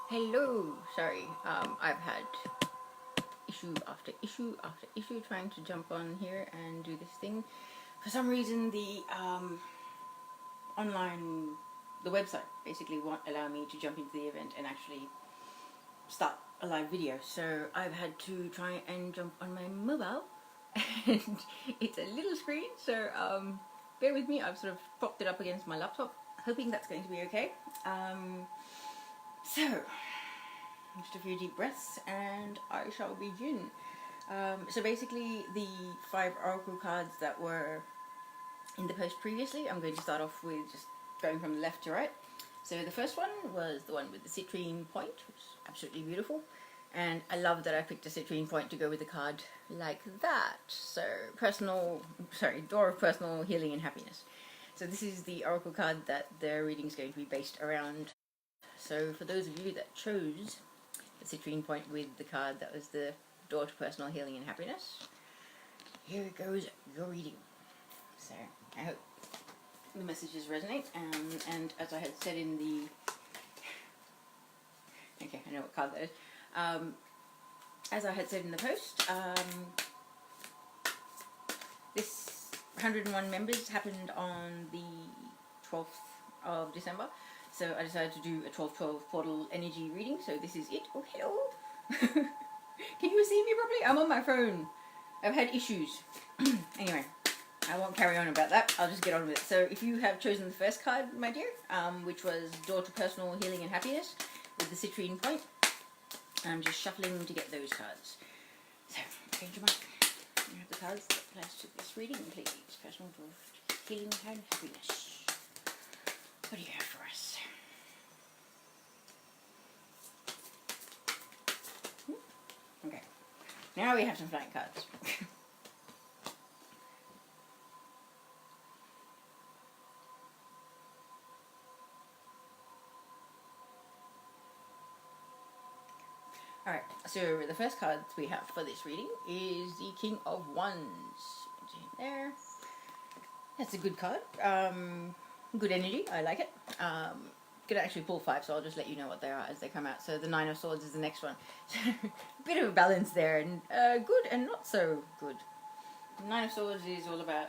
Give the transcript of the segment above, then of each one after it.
Hello. Sorry, I've had issue after issue after issue trying to jump on here and do this thing. For some reason, online, the website basically won't allow me to jump into the event and actually start a live video. So I've had to try and jump on my mobile, and it's a little screen. So bear with me. I've sort of propped it up against my laptop, hoping that's going to be okay. So. Just a few deep breaths and I shall begin. So basically the 5 oracle cards that were in the post previously, I'm going to start off with just going from left to right. So the first one was the one with the citrine point, which is absolutely beautiful. And I love that I picked a citrine point to go with the card like that. So door of personal healing and happiness. So this is the oracle card that the reading is going to be based around. So for those of you that chose citrine point with the card that was the door to personal healing and happiness, here goes your reading. So I hope the messages resonate, and as I had said in the okay, I know what card that is. As I had said in the post, this 101 members happened on the 12th of December. So I decided to do a 12-12 portal energy reading. So this is it. Oh, hello. Can you see me properly? I'm on my phone. I've had issues. Anyway, I won't carry on about that. I'll just get on with it. So if you have chosen the first card, my dear, which was Door to Personal Healing and Happiness with the citrine point, I'm just shuffling to get those cards. So, change your mind. You have the cards that apply to this reading, please. Personal Door to Healing and Happiness. What do you have for us? Okay, now we have some flying cards. Alright, so the first card we have for this reading is the King of Wands. There. That's a good card. Good energy, I like it. Could actually pull 5, so I'll just let you know what they are as they come out. So the 9 of Swords is the next one. So a bit of a balance there, and good and not so good. The 9 of Swords is all about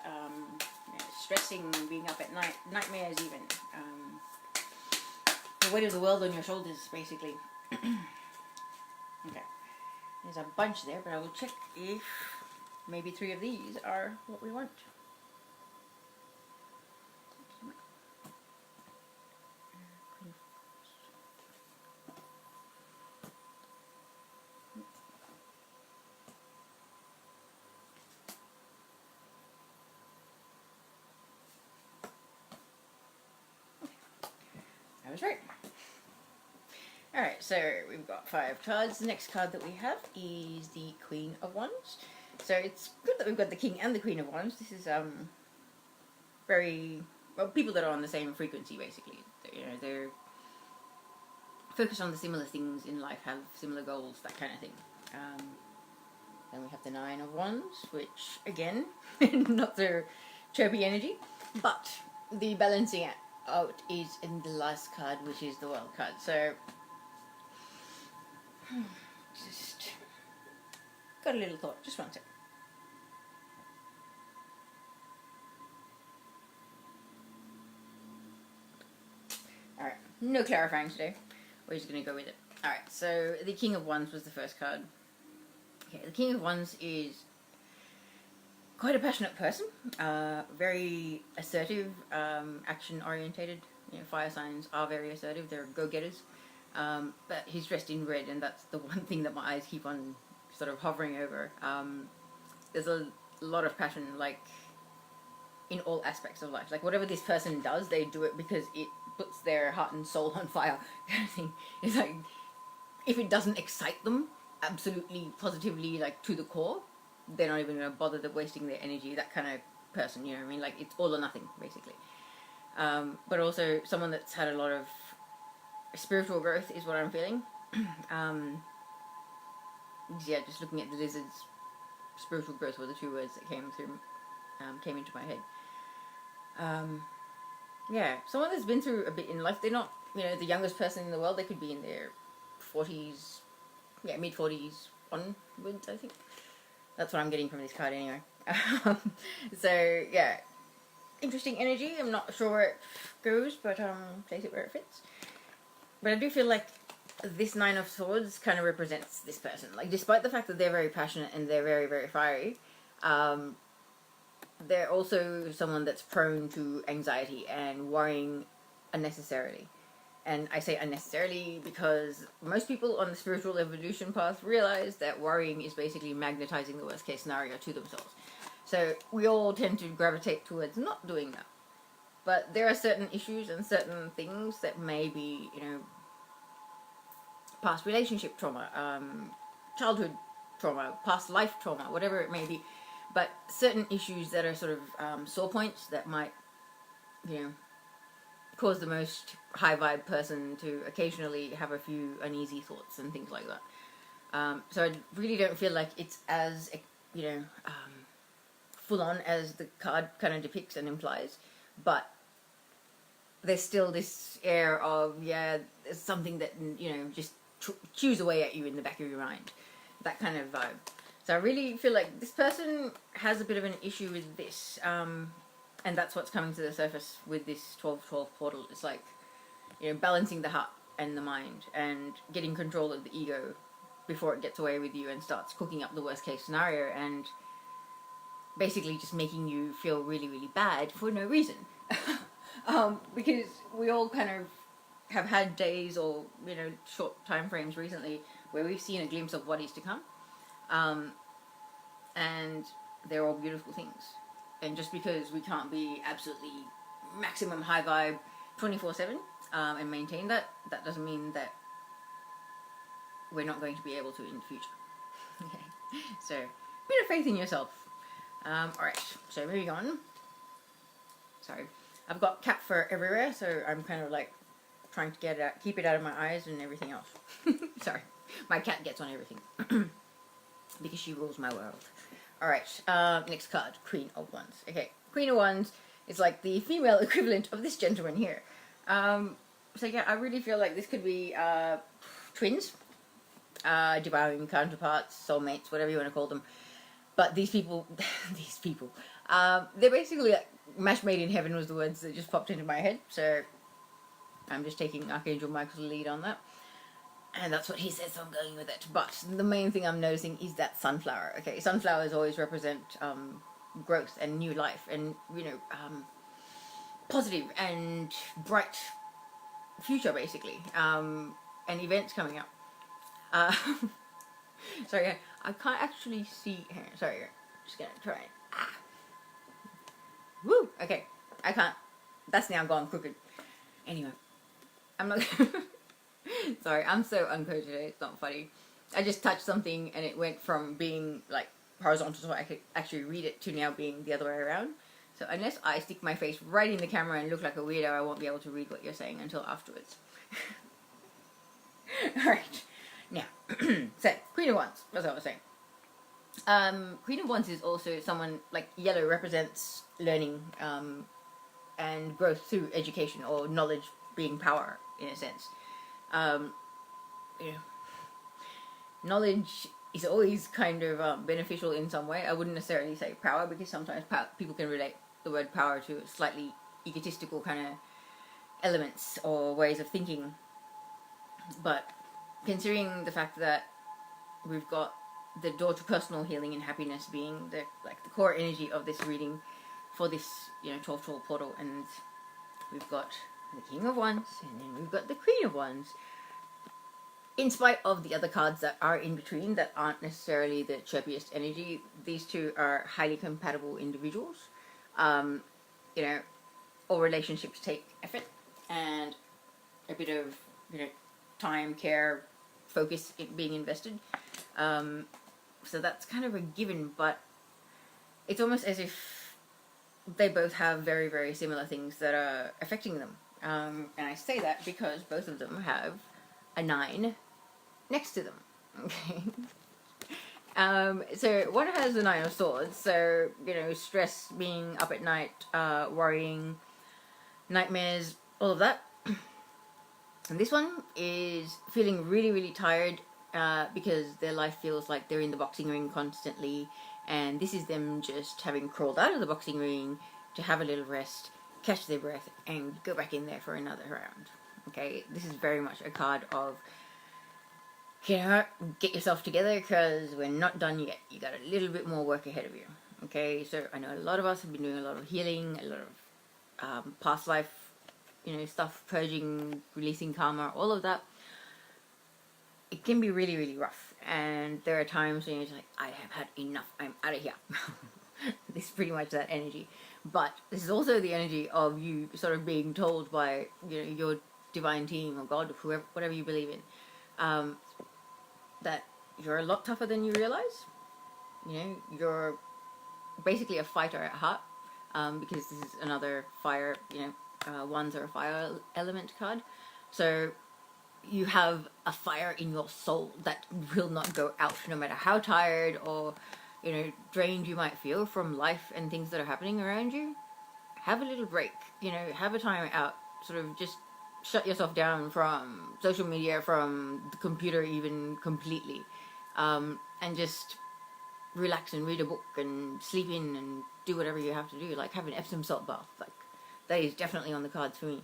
stressing, being up at night, nightmares even. The weight of the world on your shoulders, basically. Okay, there's a bunch there, but I will check if maybe 3 of these are what we want. I was right. Alright, so we've got 5 cards. The next card that we have is the Queen of Wands. So it's good that we've got the King and the Queen of Wands. This is very, well, people that are on the same frequency, basically. They're focused on the similar things in life, have similar goals, that kind of thing. Then we have the 9 of Wands, which, again, not so chirpy energy, but the balancing out is in the last card, which is the World card. So just got a little thought, just one sec. Alright, no clarifying today. We're just going to go with it. Alright, so the King of Wands was the first card. Okay, the King of Wands is quite a passionate person, very assertive, action-orientated. Fire signs are very assertive, they're go-getters. But he's dressed in red, and that's the one thing that my eyes keep on sort of hovering over. There's a lot of passion, like, in all aspects of life. Like, whatever this person does, they do it because it puts their heart and soul on fire, kind of thing. It's like, if it doesn't excite them, absolutely, positively, like, to the core, they're not even going to bother wasting their energy. That kind of person, you know what I mean? Like, it's all or nothing, basically. But also someone that's had a lot of spiritual growth is what I'm feeling. Yeah, just looking at the lizards, spiritual growth were the 2 words that came into my head. Yeah, someone that's been through a bit in life. They're not, the youngest person in the world. They could be in their 40s, yeah, mid-40s onwards, I think. That's what I'm getting from this card anyway. So, yeah, interesting energy. I'm not sure where it goes, but place it where it fits. But I do feel like this Nine of Swords kind of represents this person. Like, despite the fact that they're very passionate and they're very, very fiery, they're also someone that's prone to anxiety and worrying unnecessarily. And I say unnecessarily because most people on the spiritual evolution path realize that worrying is basically magnetizing the worst case scenario to themselves. So we all tend to gravitate towards not doing that. But there are certain issues and certain things that may be, you know, past relationship trauma, childhood trauma, past life trauma, whatever it may be. But certain issues that are sort of sore points that might, you know, cause the most high vibe person to occasionally have a few uneasy thoughts and things like that. So I really don't feel like it's as, you know, full on as the card kind of depicts and implies, but there's still this air of, yeah, there's something that, you know, just chews away at you in the back of your mind, that kind of vibe. So I really feel like this person has a bit of an issue with this, and that's what's coming to the surface with this 12-12 portal. It's like, you know, balancing the heart and the mind and getting control of the ego before it gets away with you and starts cooking up the worst case scenario and basically just making you feel really, really bad for no reason. Because we all kind of have had days or, you know, short time frames recently where we've seen a glimpse of what is to come. And they're all beautiful things. And just because we can't be absolutely maximum high vibe 24/7 and maintain that, that doesn't mean that we're not going to be able to in the future. Okay, so a bit of faith in yourself. Alright, so moving on. Sorry, I've got cat fur everywhere, so I'm kind of like trying to get it out, keep it out of my eyes and everything else. Sorry, my cat gets on everything because she rules my world. Alright, next card, Queen of Wands. Okay, Queen of Wands is like the female equivalent of this gentleman here. So yeah, I really feel like this could be twins, devouring counterparts, soulmates, whatever you want to call them. But these people, they're basically like match made in heaven was the words that just popped into my head. So I'm just taking Archangel Michael's lead on that. And that's what he says, so I'm going with it. But the main thing I'm noticing is that sunflower. Okay, sunflowers always represent growth and new life and, you know, positive and bright future, basically, and events coming up. Sorry, I can't actually see here. Sorry, just gonna try it. Woo! Okay, I can't. That's now gone crooked. Anyway, I'm not... Sorry, I'm so uncoded today, it's not funny. I just touched something and it went from being like horizontal so I could actually read it to now being the other way around. So unless I stick my face right in the camera and look like a weirdo, I won't be able to read what you're saying until afterwards. Alright, now, so, Queen of Wands, that's what I was saying. Queen of Wands is also someone, like, yellow represents learning and growth through education or knowledge being power, in a sense. You know, knowledge is always kind of beneficial in some way. I wouldn't necessarily say power, because sometimes people can relate the word power to slightly egotistical kind of elements or ways of thinking. But considering the fact that we've got the door to personal healing and happiness being the core energy of this reading for this, you know, 12-12 portal, and we've got the King of Wands, and then we've got the Queen of Wands. In spite of the other cards that are in between that aren't necessarily the chirpiest energy, these two are highly compatible individuals. You know, all relationships take effort and a bit of, you know, time, care, focus being invested. So that's kind of a given, but it's almost as if they both have very, very similar things that are affecting them. And I say that because both of them have a 9 next to them. Okay. So one has the 9 of Swords, so, you know, stress, being up at night, worrying, nightmares, all of that. And this one is feeling really, really tired because their life feels like they're in the boxing ring constantly. And this is them just having crawled out of the boxing ring to have a little rest, catch their breath, and go back in there for another round. Okay, this is very much a card of, you know, get yourself together because we're not done yet. You got a little bit more work ahead of you. Okay, so I know a lot of us have been doing a lot of healing, a lot of past life, you know, stuff, purging, releasing karma, all of that. It can be really, really rough. And there are times when you're just like, I have had enough, I'm out of here. This is pretty much that energy. But this is also the energy of you sort of being told by, you know, your divine team or God, whoever, whatever you believe in, that you're a lot tougher than you realize. You know, you're basically a fighter at heart, because this is another fire, you know, ones are a fire element card. So you have a fire in your soul that will not go out no matter how tired or, you know, drained you might feel from life and things that are happening around you. Have a little break, you know, have a time out, sort of just shut yourself down from social media, from the computer even completely, and just relax and read a book and sleep in and do whatever you have to do, like have an Epsom salt bath. Like, that is definitely on the cards for me.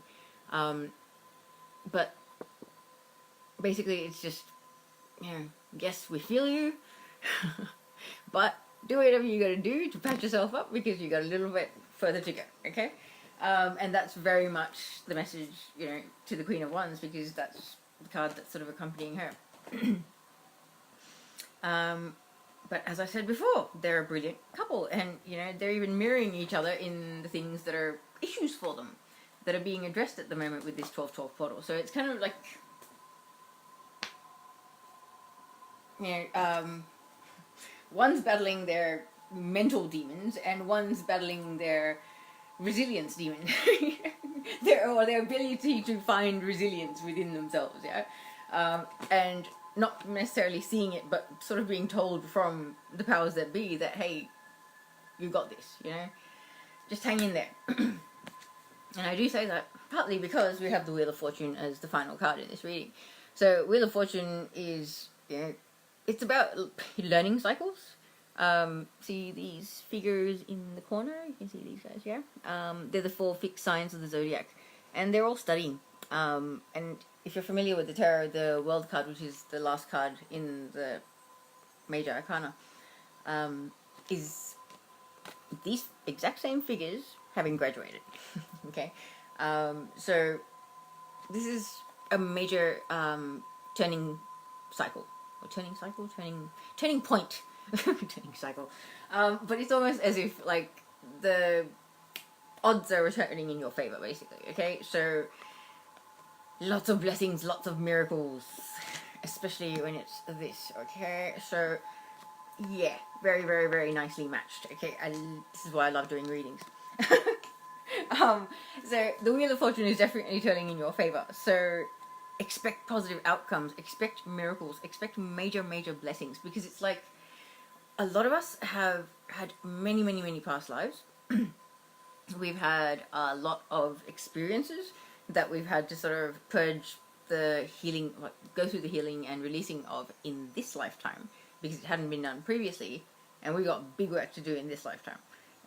But basically it's just, you know, yes, we feel you, but do whatever you gotta do to patch yourself up because you got a little bit further to go, okay? And that's very much the message, you know, to the Queen of Wands, because that's the card that's sort of accompanying her. But as I said before, they're a brilliant couple, and, you know, they're even mirroring each other in the things that are issues for them, that are being addressed at the moment with this 12-12 portal. So it's kind of like, you know, one's battling their mental demons, and one's battling their resilience demon. their ability to find resilience within themselves, yeah? And not necessarily seeing it, but sort of being told from the powers that be that, hey, you got this, you know? Just hang in there. And I do say that partly because we have the Wheel of Fortune as the final card in this reading. So Wheel of Fortune is, you know, it's about learning cycles. See these figures in the corner? You can see these guys, yeah? They're the 4 fixed signs of the zodiac, and they're all studying. And if you're familiar with the tarot, the World card, which is the last card in the Major Arcana, is these exact same figures having graduated. Okay? So this is a major turning cycle. Or turning cycle? Turning point. Turning cycle. But it's almost as if, like, the odds are returning in your favor, basically, okay? So lots of blessings, lots of miracles, especially when it's this, okay? So yeah, very, very, very nicely matched, okay? This is why I love doing readings. So the Wheel of Fortune is definitely turning in your favor. So expect positive outcomes, expect miracles, expect major, major blessings, because it's like a lot of us have had many, many, many past lives. We've had a lot of experiences that we've had to sort of purge the healing, like, go through the healing and releasing of in this lifetime, because it hadn't been done previously, and we got big work to do in this lifetime.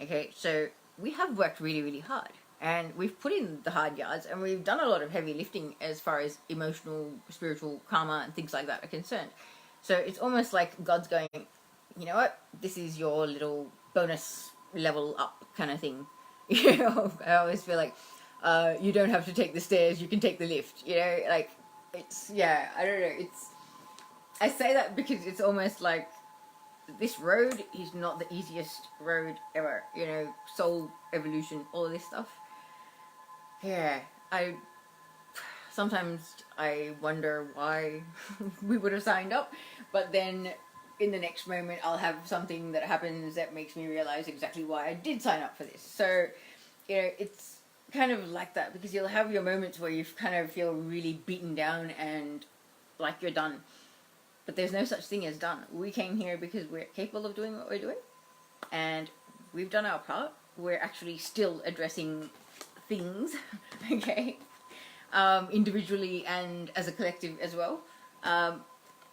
Okay, so we have worked really, really hard, and we've put in the hard yards, and we've done a lot of heavy lifting as far as emotional, spiritual karma and things like that are concerned. So it's almost like God's going, you know what, this is your little bonus level up kind of thing. You know, I always feel like you don't have to take the stairs, you can take the lift, you know, like, it's, yeah, I don't know, it's, I say that because it's almost like this road is not the easiest road ever, you know, soul evolution, all of this stuff. Yeah, sometimes I wonder why we would have signed up, but then in the next moment I'll have something that happens that makes me realize exactly why I did sign up for this. So, you know, it's kind of like that, because you'll have your moments where you kind of feel really beaten down and like you're done. But there's no such thing as done. We came here because we're capable of doing what we're doing, and we've done our part. We're actually still addressing things, okay? individually and as a collective as well.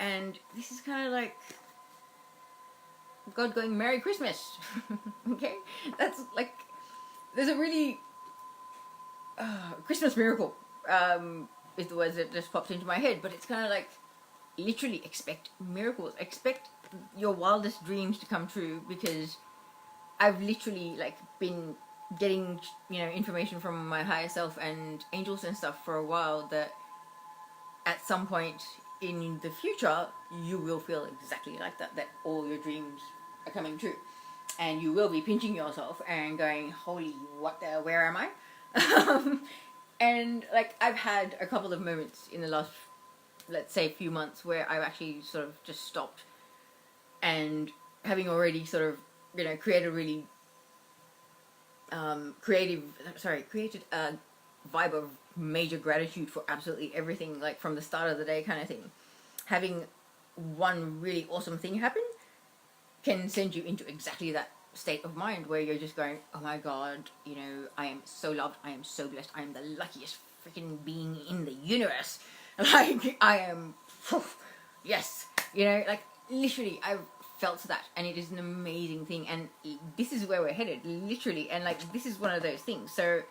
And this is kind of like God going, Merry Christmas. Okay? That's like, there's a really Christmas miracle is the words that just popped into my head, but it's kind of like, literally expect miracles. Expect your wildest dreams to come true, because I've literally like been getting, you know, information from my higher self and angels and stuff for a while, that at some point in the future you will feel exactly like that, that all your dreams are coming true, and you will be pinching yourself and going, holy, what the, where am I? And like, I've had a couple of moments in the last, let's say, few months where I've actually sort of just stopped, and having already sort of, you know, created a really created a vibe of major gratitude for absolutely everything, like from the start of the day kind of thing. Having one really awesome thing happen can send you into exactly that state of mind where you're just going, oh my god, you know, I am so loved, I am so blessed, I am the luckiest freaking being in the universe. Like, I am, yes, you know, like, literally, I've felt that, and it is an amazing thing, and this is where we're headed, literally, and like, this is one of those things. So,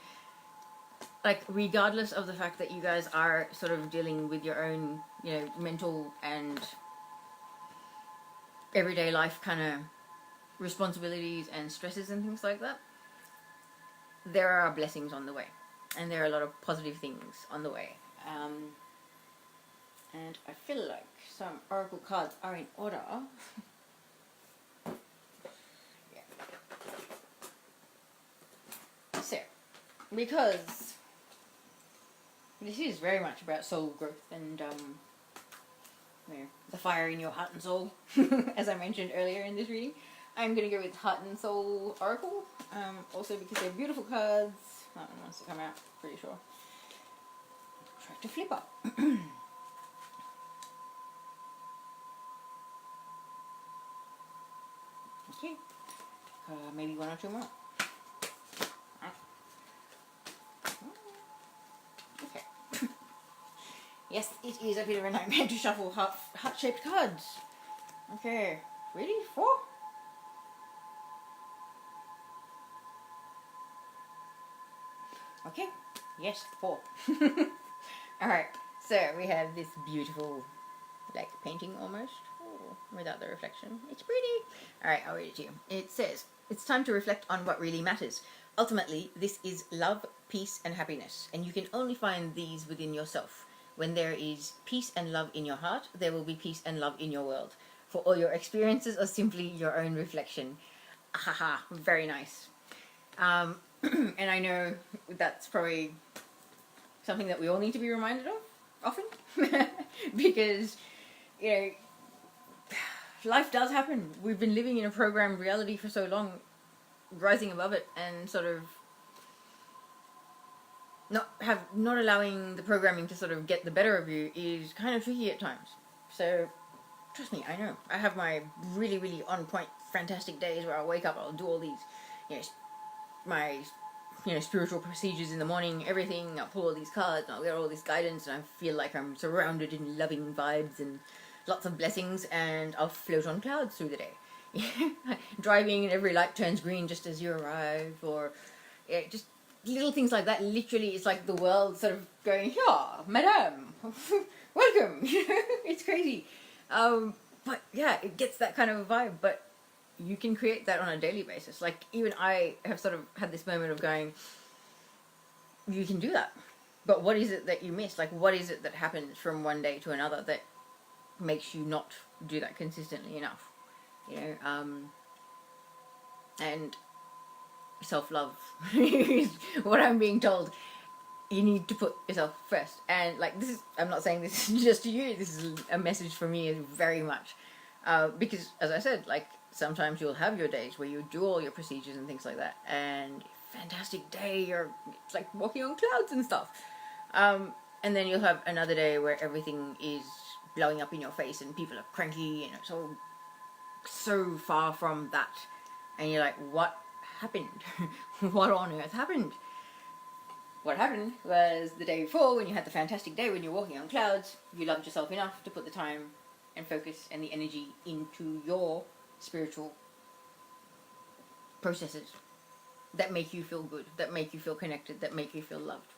like, regardless of the fact that you guys are sort of dealing with your own, you know, mental and everyday life kind of responsibilities and stresses and things like that, there are blessings on the way, and there are a lot of positive things on the way. And I feel like some oracle cards are in order. Yeah. So, because this is very much about soul growth and you know, the fire in your heart and soul, as I mentioned earlier in this reading, I'm going to go with Heart and Soul Oracle, also because they're beautiful cards. That one wants to come out, pretty sure. Try to flip up. Okay, maybe one or two more. Okay. Yes, it is a bit of a nightmare to shuffle heart-shaped cards. Okay, ready? 4? Okay, yes, 4. Alright, so we have this beautiful, like, painting almost, without the reflection. It's pretty. Alright, I'll read it to you. It says, it's time to reflect on what really matters. Ultimately, this is love, peace, and happiness, and you can only find these within yourself. When there is peace and love in your heart, there will be peace and love in your world. For all your experiences are simply your own reflection. Haha, very nice. And I know that's probably something that we all need to be reminded of often, because, you know, life does happen. We've been living in a programmed reality for so long, rising above it and sort of not allowing the programming to sort of get the better of you is kind of tricky at times. So trust me, I know. I have my really, really on point, fantastic days where I'll wake up, I'll do all these, you know, my, you know, spiritual procedures in the morning, everything. I'll pull all these cards and I'll get all this guidance, and I feel like I'm surrounded in loving vibes and lots of blessings, and I'll float on clouds through the day. Driving and every light turns green just as you arrive, or yeah, just little things like that. Literally, it's like the world sort of going, yeah, madame, welcome. It's crazy. But yeah, it gets that kind of a vibe, but you can create that on a daily basis. Like, even I have sort of had this moment of going, you can do that. But what is it that you miss? Like, what is it that happens from one day to another that makes you not do that consistently enough? You know, and self-love is what I'm being told. You need to put yourself first. And like, this is, I'm not saying this is just to you, this is a message for me very much. Because as I said, like, sometimes you'll have your days where you do all your procedures and things like that, and fantastic day, it's like walking on clouds and stuff. And then you'll have another day where everything is blowing up in your face and people are cranky and it's all so far from that. And you're like, what happened? What on earth happened? what happened was the day before, when you had the fantastic day, when you're walking on clouds, you loved yourself enough to put the time and focus and the energy into your spiritual processes that make you feel good, that make you feel connected, that make you feel loved.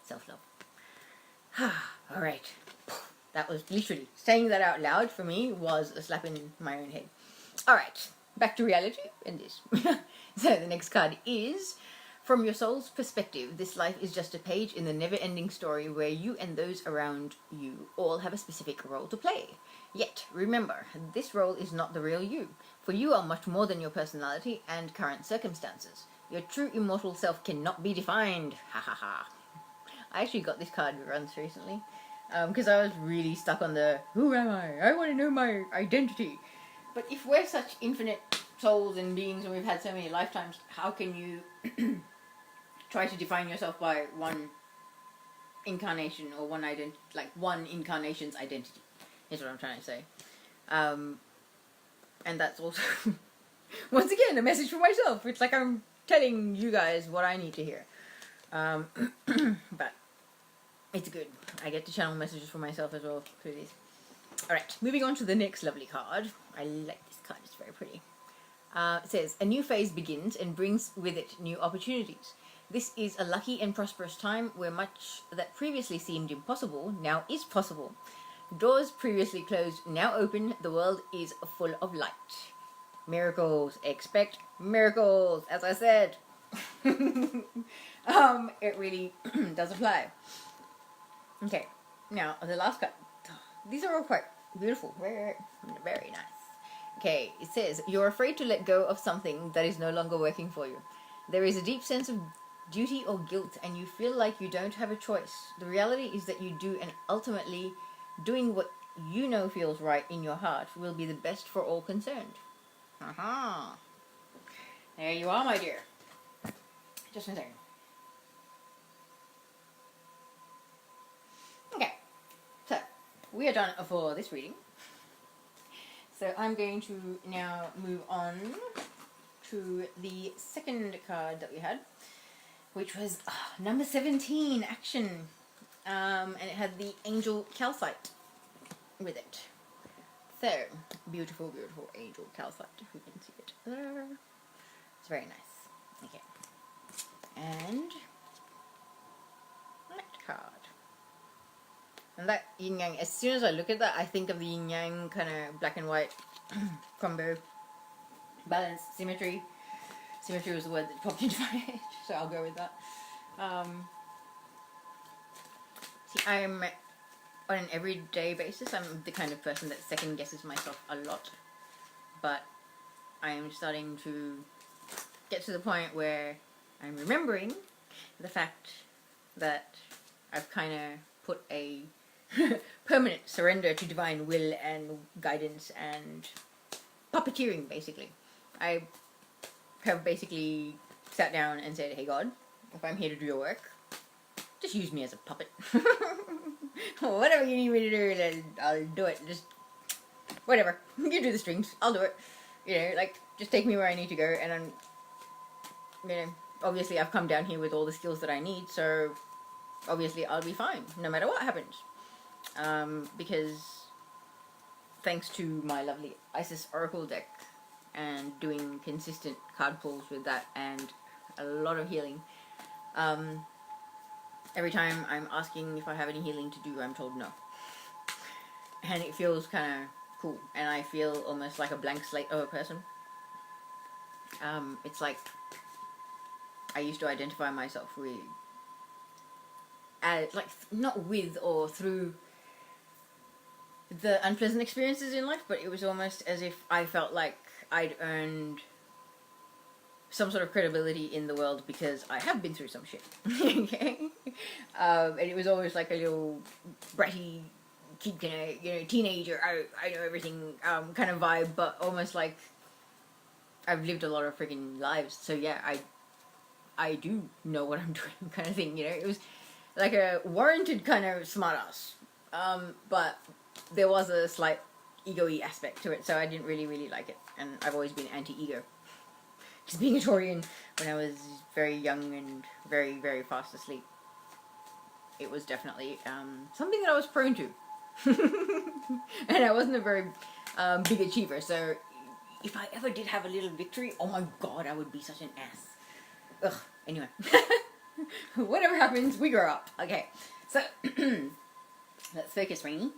Self-love. All right. That was literally, saying that out loud for me was a slap in my own head. All right, back to reality and this. So the next card is, from your soul's perspective, this life is just a page in the never-ending story where you and those around you all have a specific role to play. Yet, remember, this role is not the real you, for you are much more than your personality and current circumstances. Your true immortal self cannot be defined. Ha ha ha. I actually got this card once recently, because I was really stuck on the, who am I want to know my identity. But if we're such infinite souls and beings and we've had so many lifetimes, how can you try to define yourself by one incarnation or one one incarnation's identity, is what I'm trying to say. And that's also, once again, a message for myself. It's like I'm telling you guys what I need to hear. But it's good. I get to channel messages for myself as well through these. Alright, moving on to the next lovely card. I like this card, it's very pretty. It says, a new phase begins and brings with it new opportunities. This is a lucky and prosperous time where much that previously seemed impossible now is possible. Doors previously closed now open. The world is full of light. Miracles. Expect miracles, as I said. It really does apply. Okay, now the last card. These are all quite beautiful. Very, very nice. Okay, it says, you're afraid to let go of something that is no longer working for you. There is a deep sense of duty or guilt, and you feel like you don't have a choice. The reality is that you do, and ultimately, doing what you know feels right in your heart will be the best for all concerned. Aha. There you are, my dear. Just a second. Okay, so we are done for this reading. So I'm going to now move on to the second card that we had, which was number 17, Action. And it had the Angel Calcite with it. So, beautiful, beautiful Angel Calcite. Who can see it there? It's very nice. Okay. And that card. And that yin yang, as soon as I look at that, I think of the yin yang kind of black and white combo. Balance, symmetry. Symmetry was the word that popped into my head, so I'll go with that. See, I'm, on an everyday basis, I'm the kind of person that second guesses myself a lot. But I am starting to get to the point where I'm remembering the fact that I've kind of put a permanent surrender to divine will and guidance and puppeteering, basically. I have basically sat down and said, hey God, if I'm here to do your work, just use me as a puppet. Whatever you need me to do, then I'll do it. Just, whatever. You do the strings, I'll do it. You know, like, just take me where I need to go, and I'm, you know, obviously I've come down here with all the skills that I need, so obviously I'll be fine, no matter what happens. Because thanks to my lovely Isis Oracle deck, and doing consistent card pulls with that, and a lot of healing, every time I'm asking if I have any healing to do, I'm told no. And it feels kind of cool, and I feel almost like a blank slate of a person. It's like I used to identify myself with, like, not with or through the unpleasant experiences in life, but it was almost as if I felt like I'd earned some sort of credibility in the world because I have been through some shit. Okay? And it was always like a little bratty kid, you know, teenager, I know everything kind of vibe, but almost like I've lived a lot of freaking lives, so yeah, I do know what I'm doing kind of thing, you know. It was like a warranted kind of smartass, but there was a slight ego-y aspect to it, so I didn't really like it, and I've always been anti-ego. just being a Taurian when I was very young and very, very fast asleep. It was definitely something that I was prone to. And I wasn't a very big achiever, so if I ever did have a little victory, oh my god, I would be such an ass. Ugh, anyway. Whatever happens, we grow up. Okay, so let's focus, Rainy.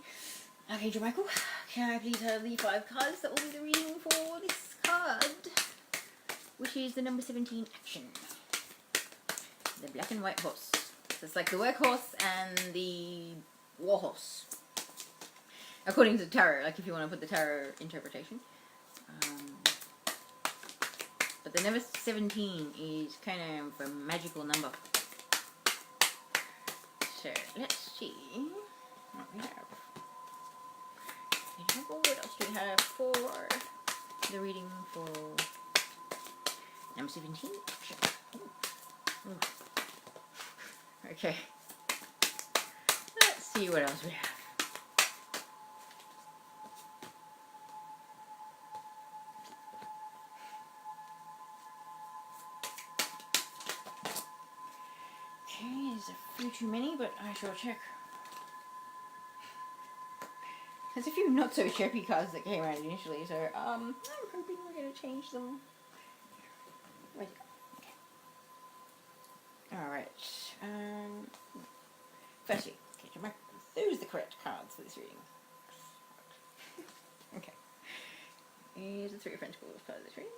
Okay, Joe Michael, can I please have the 5 cards that will be the reading for this card, which is the number 17 action. The black and white horse. So it's like the workhorse and the warhorse, according to the tarot, like if you want to put the tarot interpretation. But the number 17 is kind of a magical number. So let's see what we have. What else do we have for the reading for number 17? Ooh. Okay. Let's see what else we have. Okay, there's a few too many, but I shall check. There's a few not so chirpy cards that came out initially, so I'm hoping we're going to change them. Where'd it go? Okay. Alright. Firstly, okay, to mark those the correct cards for this reading. Okay. Here's the 3 of Pentacles part of this reading.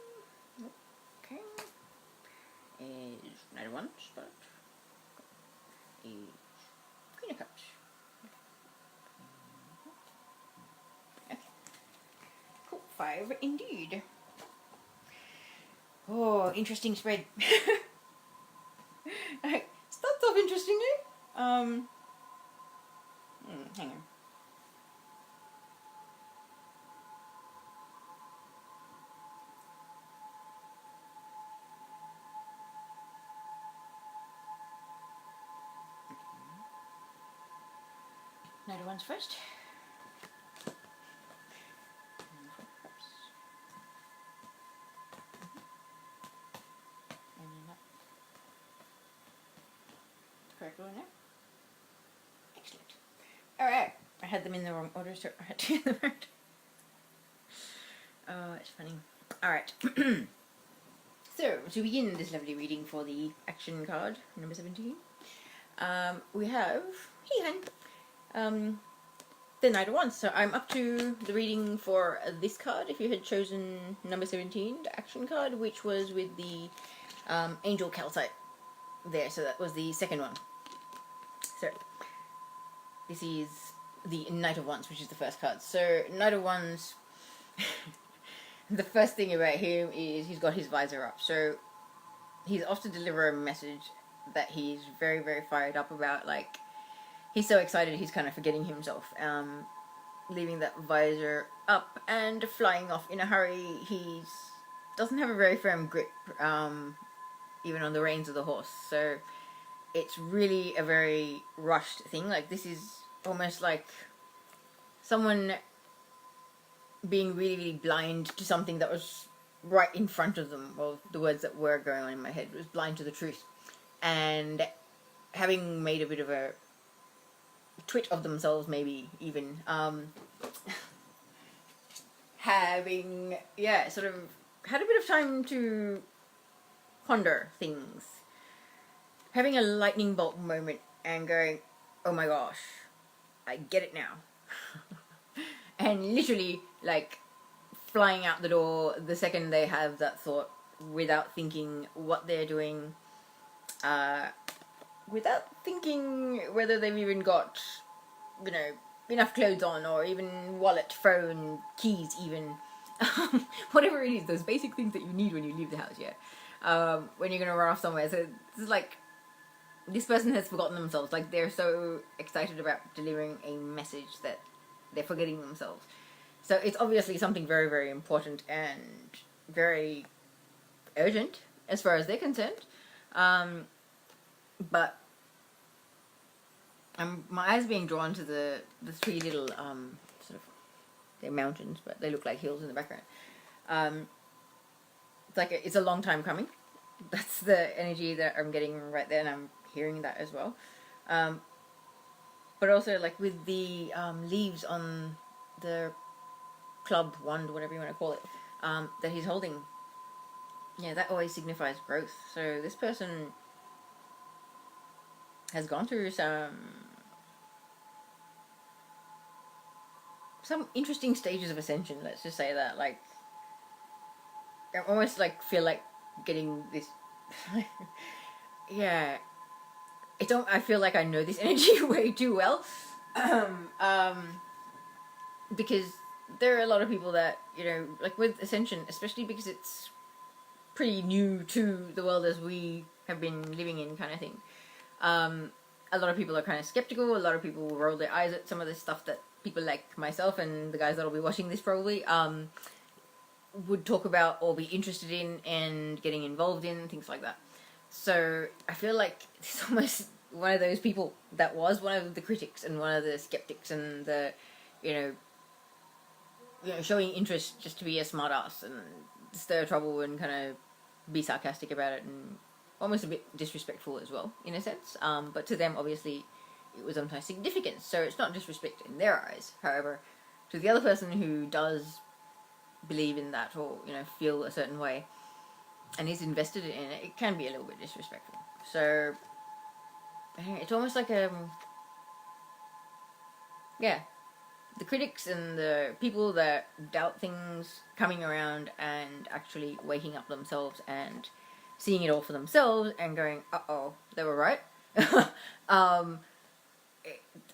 Okay. Is Knight of Wands, but is Queen of Cups. Okay. Cool. 5 indeed. Oh, interesting spread. Alright, starts off interestingly. Hang on. Knight of Wands first. And 4 of Cups. And then up. Correct order now. Excellent. Alright. I had them in the wrong order, so I had to get them out. Oh, it's funny. Alright. So, to begin this lovely reading for the action card, number 17, we have the Knight of Wands. So I'm up to the reading for this card, if you had chosen number 17, the action card, which was with the Angel Calcite there, so that was the second one. So, this is the Knight of Wands, which is the first card. So, Knight of Wands, the first thing about him is he's got his visor up. So, he's off to deliver a message that he's very, very fired up about. Like, he's so excited he's kind of forgetting himself. Leaving that visor up and flying off in a hurry. He doesn't have a very firm grip, even on the reins of the horse. So, it's really a very rushed thing. Like, this is almost like someone being really, really blind to something that was right in front of them. Well, the words that were going on in my head was blind to the truth. And having made a bit of a twit of themselves, maybe even, having, sort of had a bit of time to ponder things. Having a lightning bolt moment and going, oh my gosh, I get it now. And literally, like, flying out the door the second they have that thought, without thinking what they're doing, without thinking whether they've even got, you know, enough clothes on, or even wallet, phone, keys even. Whatever it is, those basic things that you need when you leave the house, when you're going to run off somewhere. So it's like, this person has forgotten themselves. Like, they're so excited about delivering a message that they're forgetting themselves. So it's obviously something very, very important and very urgent as far as they're concerned. But my eyes are being drawn to the 3 little sort of, they're mountains, but they look like hills in the background. it's a long time coming. That's the energy that I'm getting right there, and I'm hearing that as well. But also, like, with the leaves on the club wand, whatever you want to call it, that he's holding, yeah, that always signifies growth. So this person has gone through some interesting stages of ascension. Let's just say that. Like, I almost like feel like getting this. Yeah, I feel like I know this energy way too well, because there are a lot of people that, you know, like with ascension, especially because it's pretty new to the world as we have been living in, kind of thing. A lot of people are kind of skeptical. A lot of people will roll their eyes at some of this stuff that people like myself and the guys that'll be watching this probably would talk about or be interested in and getting involved in, things like that. So I feel like it's almost one of those people that was one of the critics and one of the skeptics and the, you know, showing interest just to be a smart ass and stir trouble and kind of be sarcastic about it and almost a bit disrespectful as well, in a sense. But to them, obviously, it was of significance. So it's not disrespect in their eyes. However, to the other person who does believe in that or, you know, feel a certain way and is invested in it, it can be a little bit disrespectful. So it's almost like yeah, the critics and the people that doubt things coming around and actually waking up themselves and seeing it all for themselves and going, uh-oh, they were right.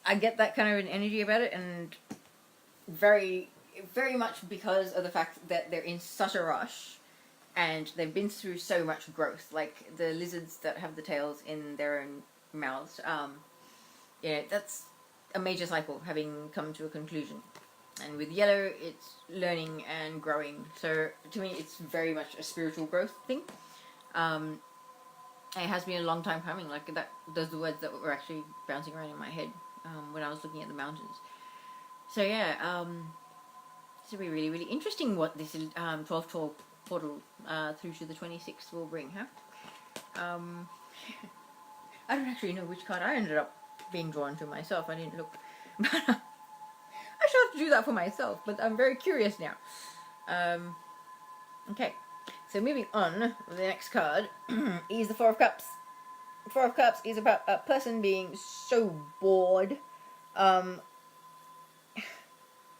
I get that kind of an energy about it, and very, very much because of the fact that they're in such a rush and they've been through so much growth, like the lizards that have the tails in their own mouths. You know, that's a major cycle having come to a conclusion. And with yellow, it's learning and growing. So to me, it's very much a spiritual growth thing. It has been a long time coming. Like that, those are the words that were actually bouncing around in my head when I was looking at the mountains. So yeah, this will be really, really interesting what this 12-12 portal through to the 26th will bring, huh? I don't actually know which card I ended up being drawn to myself. I didn't look. But I should have to do that for myself, but I'm very curious now. Okay, so moving on, the next card is the Four of Cups. The Four of Cups is about a person being so bored.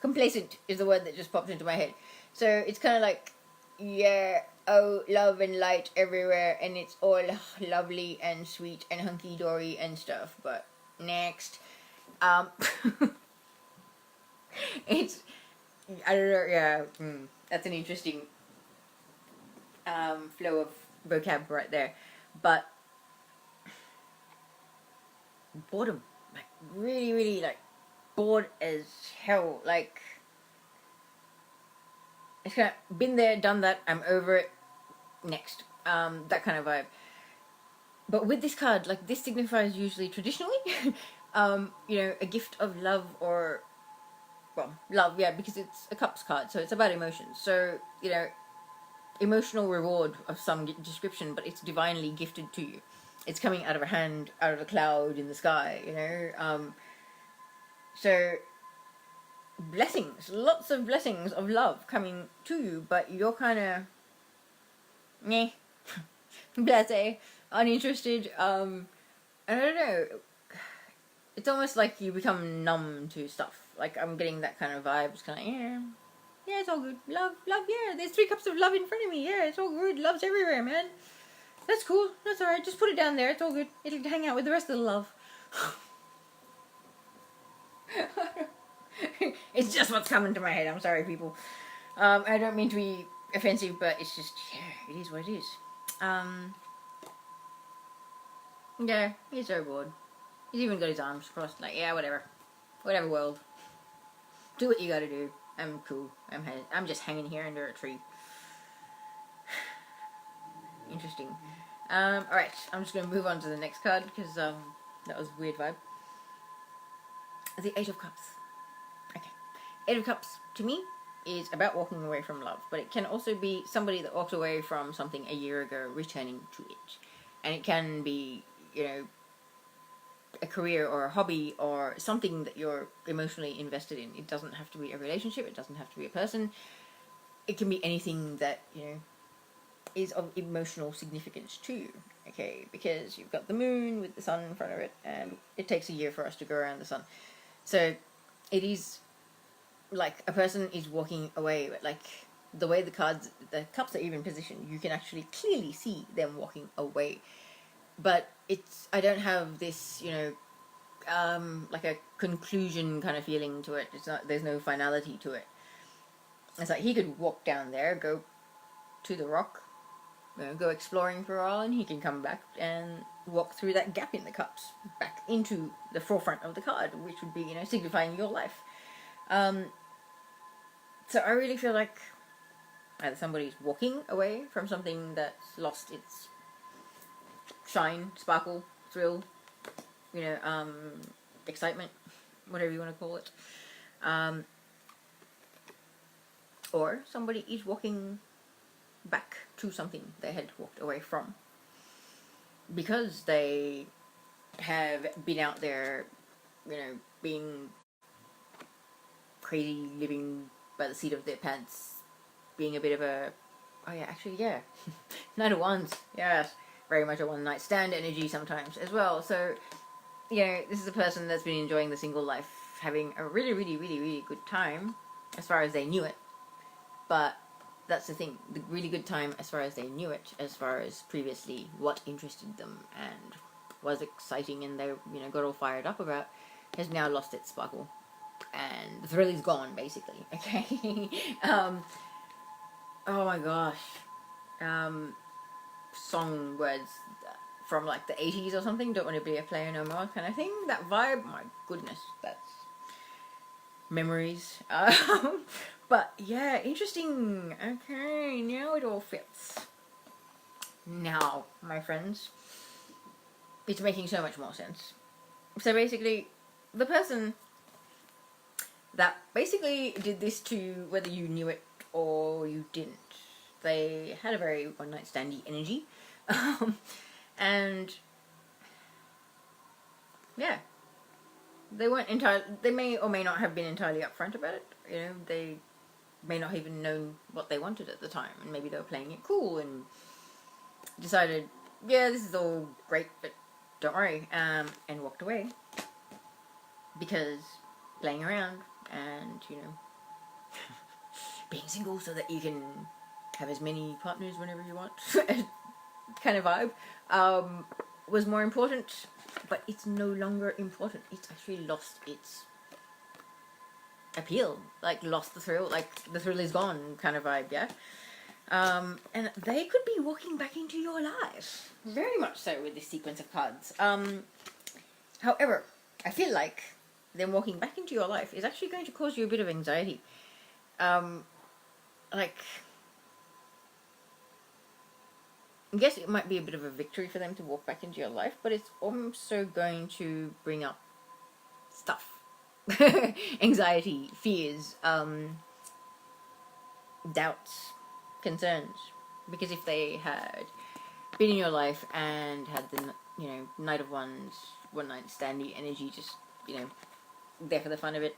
Complacent is the word that just popped into my head. So it's kind of like, yeah, oh, love and light everywhere, and it's all lovely and sweet and hunky-dory and stuff, but next. It's, I don't know, yeah, that's an interesting flow of vocab right there. But boredom, like really, really, like bored as hell. Like it's kind of been there, done that. I'm over it. Next, that kind of vibe. But with this card, like this signifies usually traditionally, you know, a gift of love or. Well, love, yeah, because it's a cups card, so it's about emotions. So, you know, emotional reward of some description, but it's divinely gifted to you. It's coming out of a hand, out of a cloud in the sky, you know. So, blessings, lots of blessings of love coming to you, but you're kind of, meh, blase, uninterested. I don't know. It's almost like you become numb to stuff. Like, I'm getting that kind of vibe. It's kind of, yeah, it's all good. Love, yeah. There's 3 cups of love in front of me. Yeah, it's all good. Love's everywhere, man. That's cool. That's alright. Just put it down there. It's all good. It'll hang out with the rest of the love. It's just what's coming to my head. I'm sorry, people. I don't mean to be offensive, but it's just, yeah, it is what it is. Yeah, he's so bored. He's even got his arms crossed. Like, yeah, whatever. Whatever, world. Do what you gotta do. I'm cool. I'm just hanging here under a tree. Interesting. Alright, I'm just gonna move on to the next card because that was a weird vibe. The 8 of Cups. Okay. 8 of Cups, to me, is about walking away from love, but it can also be somebody that walked away from something a year ago, returning to it. And it can be, you know, a career or a hobby or something that you're emotionally invested in. It doesn't have to be a relationship, it doesn't have to be a person. It can be anything that, you know, is of emotional significance to you, okay? Because you've got the moon with the sun in front of it, and it takes a year for us to go around the sun. So it is like a person is walking away, but like the way the cups are even positioned, you can actually clearly see them walking away. But I don't have this, you know, like a conclusion kind of feeling to it. There's no finality to it. It's like he could walk down there, go to the rock, you know, go exploring for a while, and he can come back and walk through that gap in the cups back into the forefront of the card, which would be, you know, signifying your life. So I really feel like either somebody's walking away from something that's lost its shine, sparkle, thrill, you know, excitement, whatever you want to call it. Or somebody is walking back to something they had walked away from, because they have been out there, you know, being crazy, living by the seat of their pants, being a bit of a, oh yeah, actually, yeah, Knight of Wands, yes, very much a one-night stand energy sometimes as well. So, you know, this is a person that's been enjoying the single life, having a really, really, really, really good time, as far as they knew it. But that's the thing, the really good time as far as they knew it, as far as previously what interested them and was exciting and they, you know, got all fired up about, has now lost its sparkle. And the thrill is gone, basically, okay? Oh my gosh. Song words from like the 80s or something, don't want to be a player no more kind of thing. That vibe, my goodness, that's memories. But yeah, interesting. Okay, now it all fits. Now, my friends, it's making so much more sense. So basically, the person that basically did this to you, whether you knew it or you didn't, they had a very one-night standy energy. And yeah, they weren't entirely, they may or may not have been entirely upfront about it. You know, they may not have even known what they wanted at the time, and maybe they were playing it cool and decided, yeah, this is all great, but don't worry, and walked away, because playing around and, you know, being single so that you can have as many partners whenever you want kind of vibe was more important. But it's no longer important. It's actually lost its appeal, like lost the thrill, like the thrill is gone kind of vibe, yeah. And they could be walking back into your life, very much so, with this sequence of cards. However, I feel like them walking back into your life is actually going to cause you a bit of anxiety. Like, I guess it might be a bit of a victory for them to walk back into your life, but it's also going to bring up stuff. Anxiety, fears, doubts, concerns. Because if they had been in your life and had the, you know, Knight of Wands, one night standy energy, just, you know, there for the fun of it,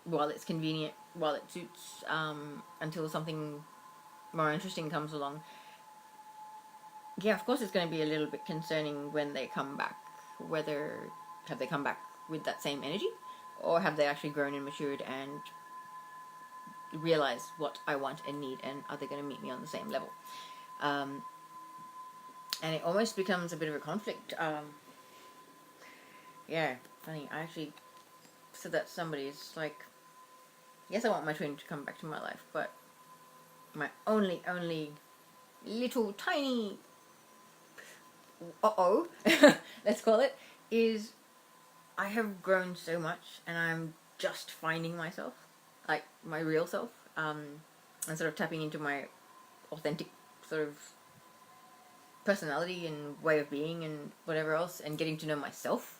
while it's convenient, while it suits, until something more interesting comes along. Yeah, of course it's going to be a little bit concerning when they come back. Whether, have they come back with that same energy? Or have they actually grown and matured and realized what I want and need, and are they going to meet me on the same level? And it almost becomes a bit of a conflict. Yeah, funny. I actually said that to somebody. It's like, yes, I want my twin to come back to my life, but my only little tiny let's call it, is I have grown so much and I'm just finding myself, like my real self, and sort of tapping into my authentic sort of personality and way of being and whatever else, and getting to know myself.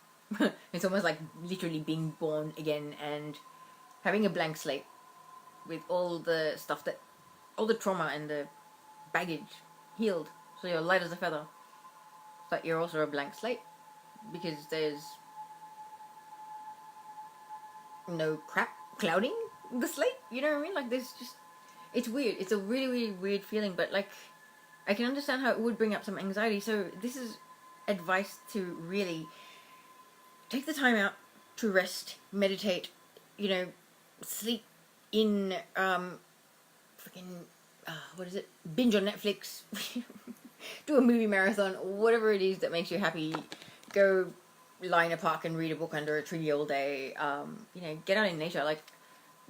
It's almost like literally being born again and having a blank slate, with all the stuff that, all the trauma and the baggage healed. So you're light as a feather. But you're also a blank slate because there's no crap clouding the slate. You know what I mean? Like there's just, it's weird. It's a really, really weird feeling, but like I can understand how it would bring up some anxiety. So this is advice to really take the time out to rest, meditate, you know, sleep in, freaking, what is it? Binge on Netflix, do a movie marathon, whatever it is that makes you happy. Go lie in a park and read a book under a tree all day. You know, get out in nature. Like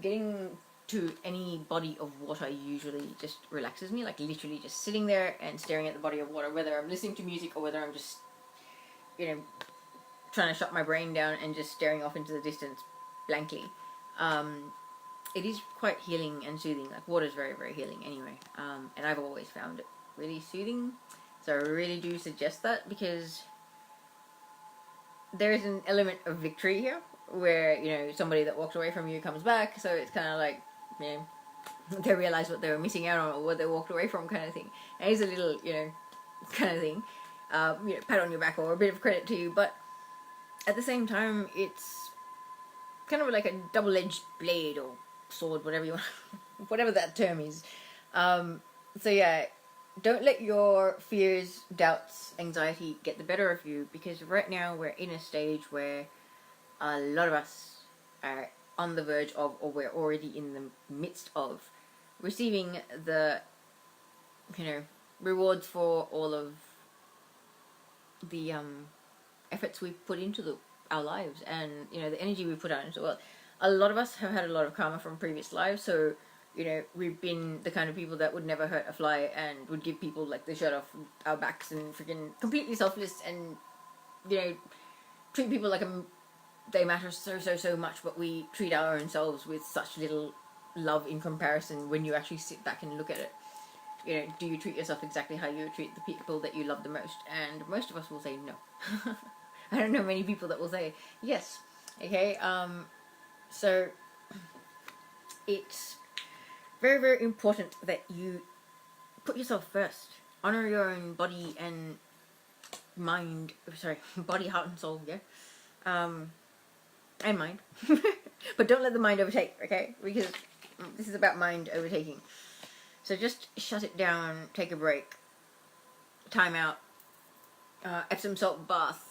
getting to any body of water usually just relaxes me. Like literally just sitting there and staring at the body of water, whether I'm listening to music or whether I'm just, you know, trying to shut my brain down and just staring off into the distance blankly. It is quite healing and soothing. Like water is very, very healing anyway. And I've always found it really soothing. So I really do suggest that, because there is an element of victory here where, you know, somebody that walked away from you comes back. So it's kind of like, you know, they realize what they were missing out on or what they walked away from, kind of thing. And it's a little, you know, kind of thing. You know, pat on your back or a bit of credit to you. But at the same time, it's kind of like a double-edged blade or sword, whatever you want, whatever that term is. So yeah, don't let your fears, doubts, anxiety get the better of you, because right now we're in a stage where a lot of us are on the verge of, or we're already in the midst of, receiving the, you know, rewards for all of the efforts we put into our lives, and, you know, the energy we put out into the world. A lot of us have had a lot of karma from previous lives, so, you know, we've been the kind of people that would never hurt a fly and would give people like the shirt off our backs and freaking completely selfless, and, you know, treat people like they matter so much, but we treat our own selves with such little love in comparison. When you actually sit back and look at it, you know, do you treat yourself exactly how you would treat the people that you love the most? And most of us will say no. I don't know many people that will say yes. Okay, so it's very, very important that you put yourself first. Honor your own body and mind. Sorry, body, heart, and soul. Yeah, and mind. But don't let the mind overtake. Okay, because this is about mind overtaking. So just shut it down. Take a break. Time out. Epsom salt bath.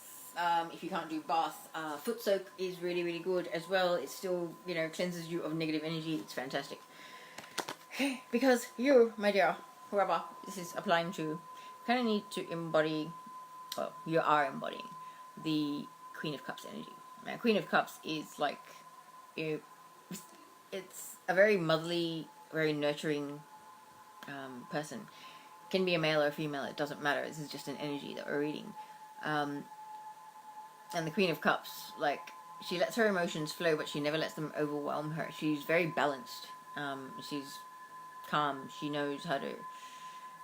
If you can't do bath, foot soak is really, really good as well. It still, you know, cleanses you of negative energy. It's fantastic. Because you, my dear, whoever this is applying to, kind of need to embody, well, you are embodying the Queen of Cups energy. Now, Queen of Cups is like, you know, it's a very motherly, very nurturing person. Can be a male or a female, it doesn't matter. This is just an energy that we're reading. And the Queen of Cups, like, she lets her emotions flow, but she never lets them overwhelm her. She's very balanced. She's calm. She knows how to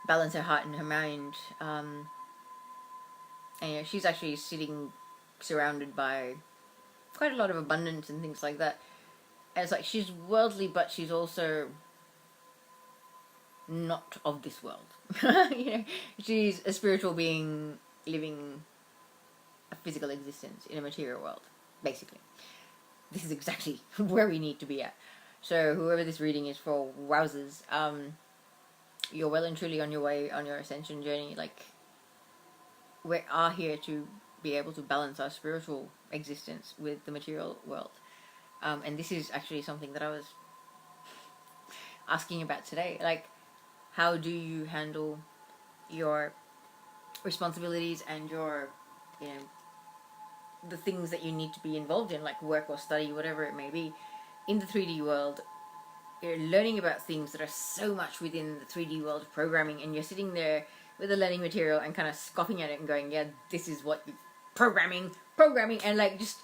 balance her heart and her mind. And, you know, she's actually sitting surrounded by quite a lot of abundance and things like that. And it's like, she's worldly, but she's also not of this world. You know, she's a spiritual being living a physical existence in a material world, basically. This is exactly where we need to be at. So whoever this reading is for, wowzers, you're well and truly on your way, on your ascension journey. Like, we are here to be able to balance our spiritual existence with the material world. And this is actually something that I was asking about today. Like, how do you handle your responsibilities and your, you know, the things that you need to be involved in, like work or study, whatever it may be, in the 3D world? You're learning about things that are so much within the 3D world of programming, and you're sitting there with the learning material and kind of scoffing at it and going, yeah, this is what you programming, and like, just,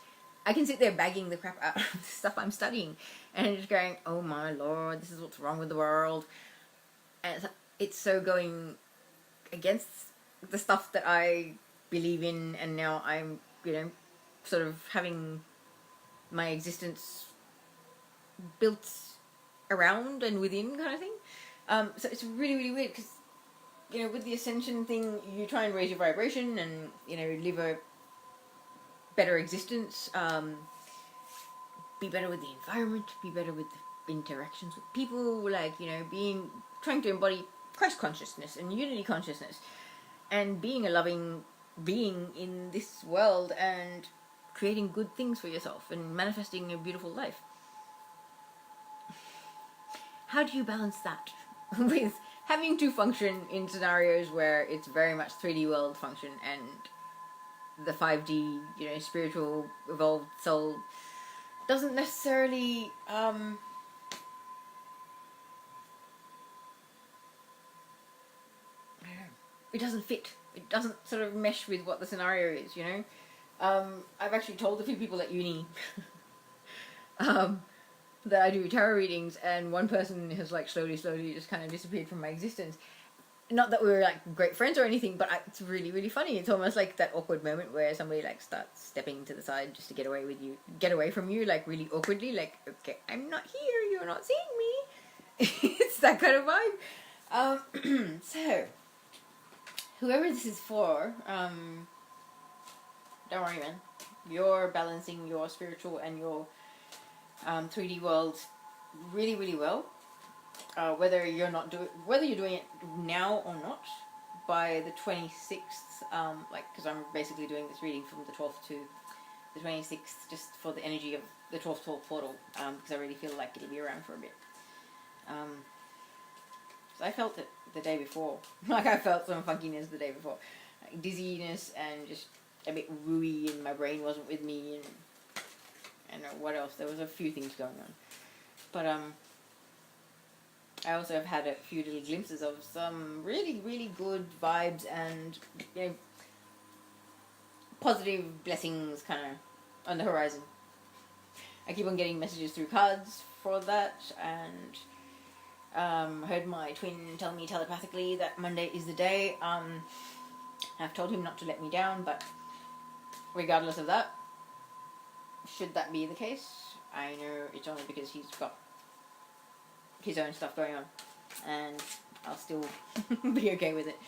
I can sit there bagging the crap out of the stuff I'm studying, and just going, oh my lord, this is what's wrong with the world. And it's so going against the stuff that I believe in, and now I'm, you know, sort of having my existence built around and within kind of thing. So it's really, really weird because, you know, with the ascension thing, you try and raise your vibration and, you know, live a better existence, be better with the environment, be better with the interactions with people, like, you know, trying to embody Christ consciousness and unity consciousness and being a loving being in this world and creating good things for yourself and manifesting a beautiful life. How do you balance that with having to function in scenarios where it's very much 3D world function and the 5D, you know, spiritual evolved soul doesn't necessarily it doesn't fit. It doesn't sort of mesh with what the scenario is, you know. I've actually told a few people at uni that I do tarot readings, and one person has like slowly just kind of disappeared from my existence. Not that we were like great friends or anything, but it's really, really funny. It's almost like that awkward moment where somebody like starts stepping to the side just to get away from you, like really awkwardly, like, okay, I'm not here, you're not seeing me. It's that kind of vibe. So, whoever this is for, don't worry, man. You're balancing your spiritual and your 3D world really, really well. Whether you're doing it now or not, by the 26th, because I'm basically doing this reading from the 12th to the 26th, just for the energy of the 12th portal, because I really feel like it'll be around for a bit. So I felt it the day before, like I felt some funkiness the day before, like dizziness and just a bit wooey, and my brain wasn't with me, and I don't know what else. There was a few things going on, but I also have had a few little glimpses of some really, really good vibes and, you know, positive blessings kind of on the horizon. I keep on getting messages through cards for that, and heard my twin tell me telepathically that Monday is the day. I've told him not to let me down, but regardless of that, should that be the case, I know it's only because he's got his own stuff going on, and I'll still be okay with it,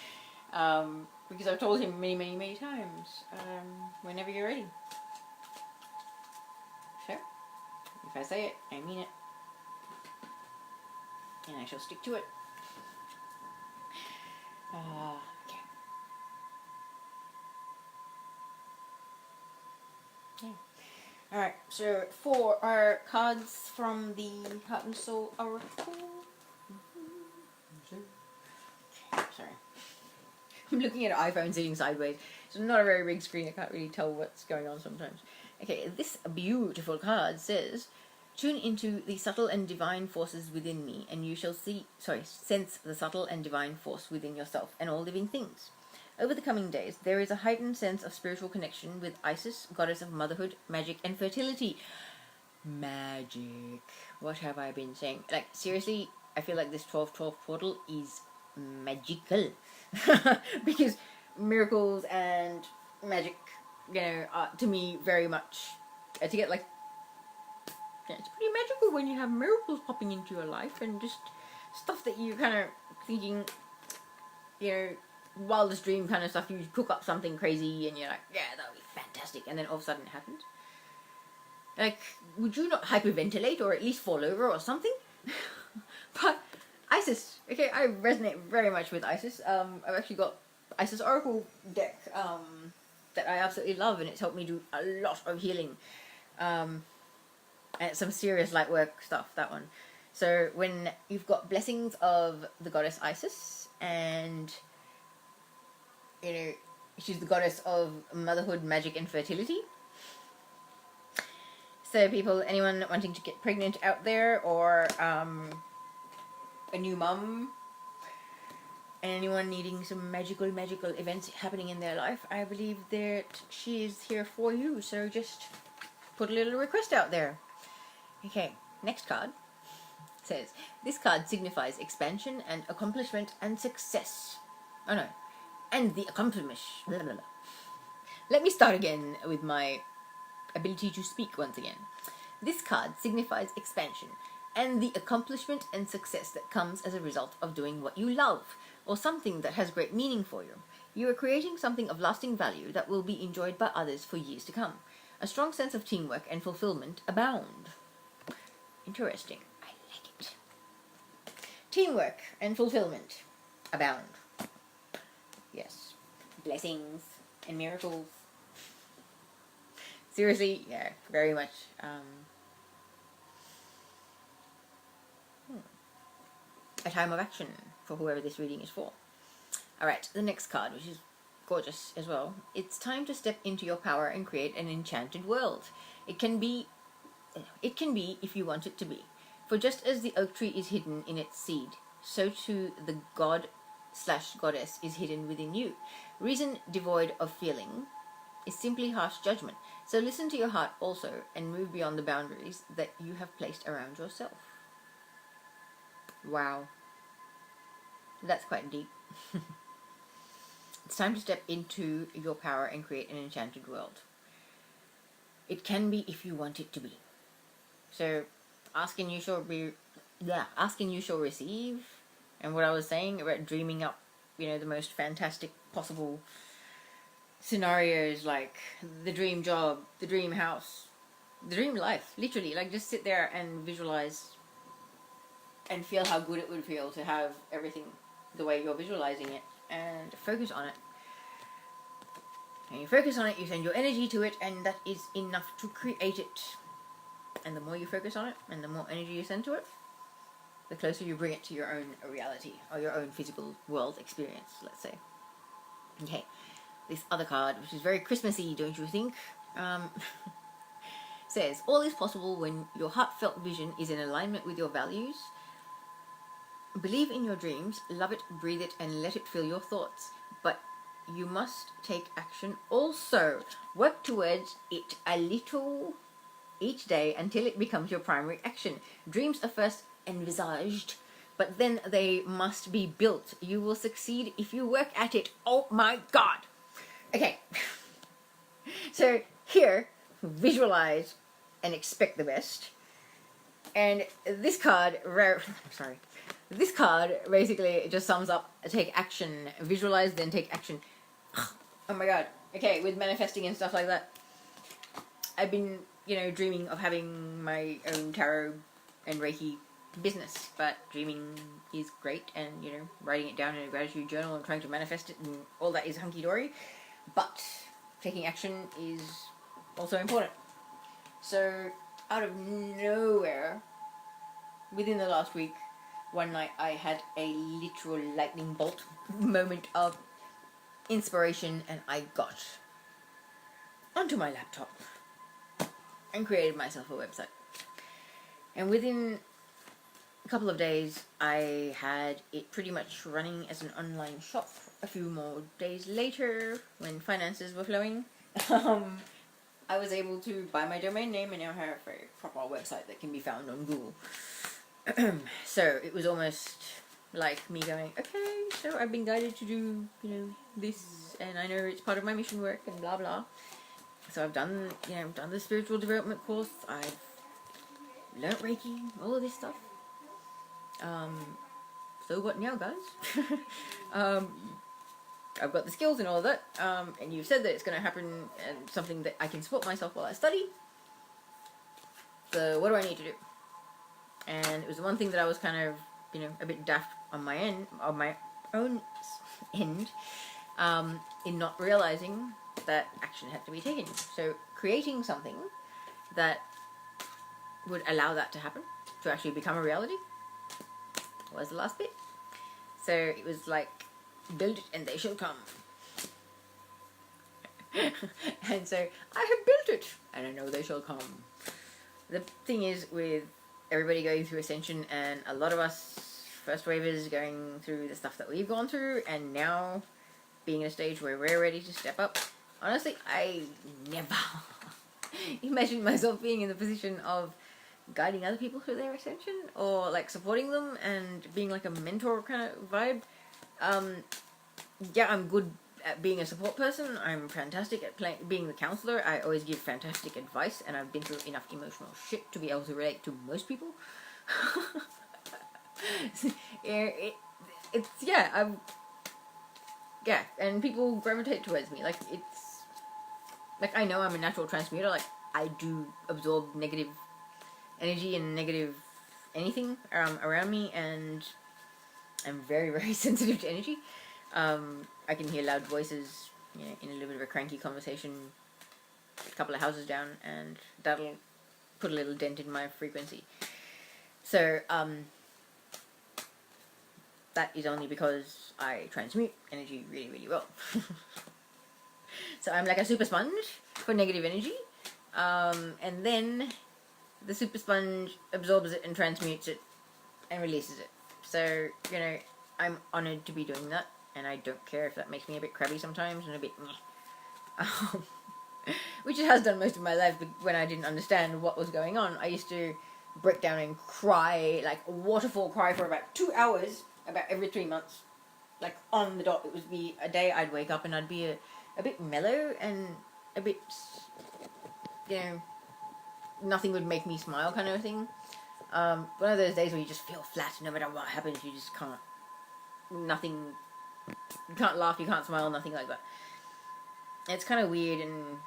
because I've told him many, many, many times, whenever you're ready. So, if I say it, I mean it, and I shall stick to it. Okay. Yeah. Alright, so for our cards from the Heart and Soul Oracle. Sorry. I'm looking at an iPhone sitting sideways. It's not a very big screen, I can't really tell what's going on sometimes. Okay, this beautiful card says, tune into the subtle and divine forces within me, and you shall sense the subtle and divine force within yourself and all living things. Over the coming days, there is a heightened sense of spiritual connection with Isis, goddess of motherhood, magic, and fertility. Magic. What have I been saying? Like, seriously, I feel like this 12-12 portal is magical. Because miracles and magic, you know, are, to me, very much, to get, like, yeah, it's pretty magical when you have miracles popping into your life and just stuff that you're kind of thinking, you know, wildest dream kind of stuff. You cook up something crazy and you're like, yeah, that'll be fantastic, and then all of a sudden it happens. Like, would you not hyperventilate or at least fall over or something? But Isis, okay, I resonate very much with Isis. I've actually got Isis Oracle deck that I absolutely love, and it's helped me do a lot of healing, and it's some serious light work stuff, that one. So when you've got blessings of the goddess Isis, and you know, she's the goddess of motherhood, magic, and fertility. So people, anyone wanting to get pregnant out there, or a new mum, anyone needing some magical events happening in their life, I believe that she is here for you. So just put a little request out there. Okay, next card says, this card signifies expansion and accomplishment and success. Oh no. And the accomplishment. Blah, blah, blah. Let me start again with my ability to speak once again. This card signifies expansion and the accomplishment and success that comes as a result of doing what you love, or something that has great meaning for you. You are creating something of lasting value that will be enjoyed by others for years to come. A strong sense of teamwork and fulfillment abound. Interesting. I like it. Teamwork and fulfillment abound. Yes. Blessings and miracles. Seriously, yeah, very much. A time of action for whoever this reading is for. Alright, the next card, which is gorgeous as well. It's time to step into your power and create an enchanted world. It can be if you want it to be. For just as the oak tree is hidden in its seed, so too the god/goddess is hidden within you. Reason devoid of feeling is simply harsh judgment. So listen to your heart also and move beyond the boundaries that you have placed around yourself. Wow. That's quite deep. It's time to step into your power and create an enchanted world. It can be if you want it to be. So, ask and you shall receive. And what I was saying about dreaming up, the most fantastic possible scenarios, like the dream job, the dream house, the dream life. Literally, like just sit there and visualize and feel how good it would feel to have everything the way you're visualizing it, and focus on it. And you focus on it, you send your energy to it, and that is enough to create it. And the more you focus on it, and the more energy you send to it, the closer you bring it to your own reality, or your own physical world experience, let's say. Okay, this other card, which is very Christmassy, don't you think? Says, all is possible when your heartfelt vision is in alignment with your values. Believe in your dreams, love it, breathe it, and let it fill your thoughts. But you must take action also. Work towards it a little each day until it becomes your primary action. Dreams are first envisaged, but then they must be built. You will succeed if you work at it. Oh my God. Okay. So here, visualize and expect the best. And this card, this card basically just sums up: take action, visualize, then take action. Oh my God. Okay, with manifesting and stuff like that, I've been, dreaming of having my own tarot and Reiki business, but dreaming is great, and, writing it down in a gratitude journal and trying to manifest it and all that is hunky-dory, but taking action is also important. So, out of nowhere, within the last week, one night I had a literal lightning bolt moment of inspiration, and I got onto my laptop and created myself a website. And within a couple of days, I had it pretty much running as an online shop. A few more days later, when finances were flowing, I was able to buy my domain name and now have a proper website that can be found on Google. So it was almost like me going, okay, so I've been guided to do, this, and I know it's part of my mission work and blah blah. So I've done, done the spiritual development course. I've learnt Reiki, all of this stuff. So what now, guys? I've got the skills and all of that. And you've said that it's going to happen, and something that I can support myself while I study. So what do I need to do? And it was the one thing that I was kind of, a bit daft on my own end, in not realizing that action had to be taken. So creating something that would allow that to happen, to actually become a reality, was the last bit. So it was like, build it and they shall come. And so I have built it, and I know they shall come. The thing is, with everybody going through ascension, and a lot of us first wavers going through the stuff that we've gone through, and now being in a stage where we're ready to step up, honestly, I never imagined myself being in the position of guiding other people through their ascension, or like supporting them and being like a mentor kind of vibe. Yeah, I'm good at being a support person. I'm fantastic at being the counselor. I always give fantastic advice, and I've been through enough emotional shit to be able to relate to most people. It's yeah, yeah, and people gravitate towards me. Like, it's like, I know I'm a natural transmuter. Like, I do absorb negative energy and negative anything around me, and I'm very, very sensitive to energy. I can hear loud voices, you know, in a little bit of a cranky conversation a couple of houses down, and that'll put a little dent in my frequency. So, that is only because I transmute energy really, really well. So I'm like a super sponge for negative energy, and then the super sponge absorbs it and transmutes it and releases it. So, you know, I'm honoured to be doing that, and I don't care if that makes me a bit crabby sometimes and a bit which it has done most of my life. But when I didn't understand what was going on, I used to break down and cry, like a waterfall cry, for about 2 hours, about every 3 months. Like, on the dot. It would be a day I'd wake up and I'd be a bit mellow and a bit, you know, nothing would make me smile kind of a thing. One of those days where you just feel flat, no matter what happens, you just can't, nothing, you can't laugh, you can't smile, nothing like that. It's kind of weird, and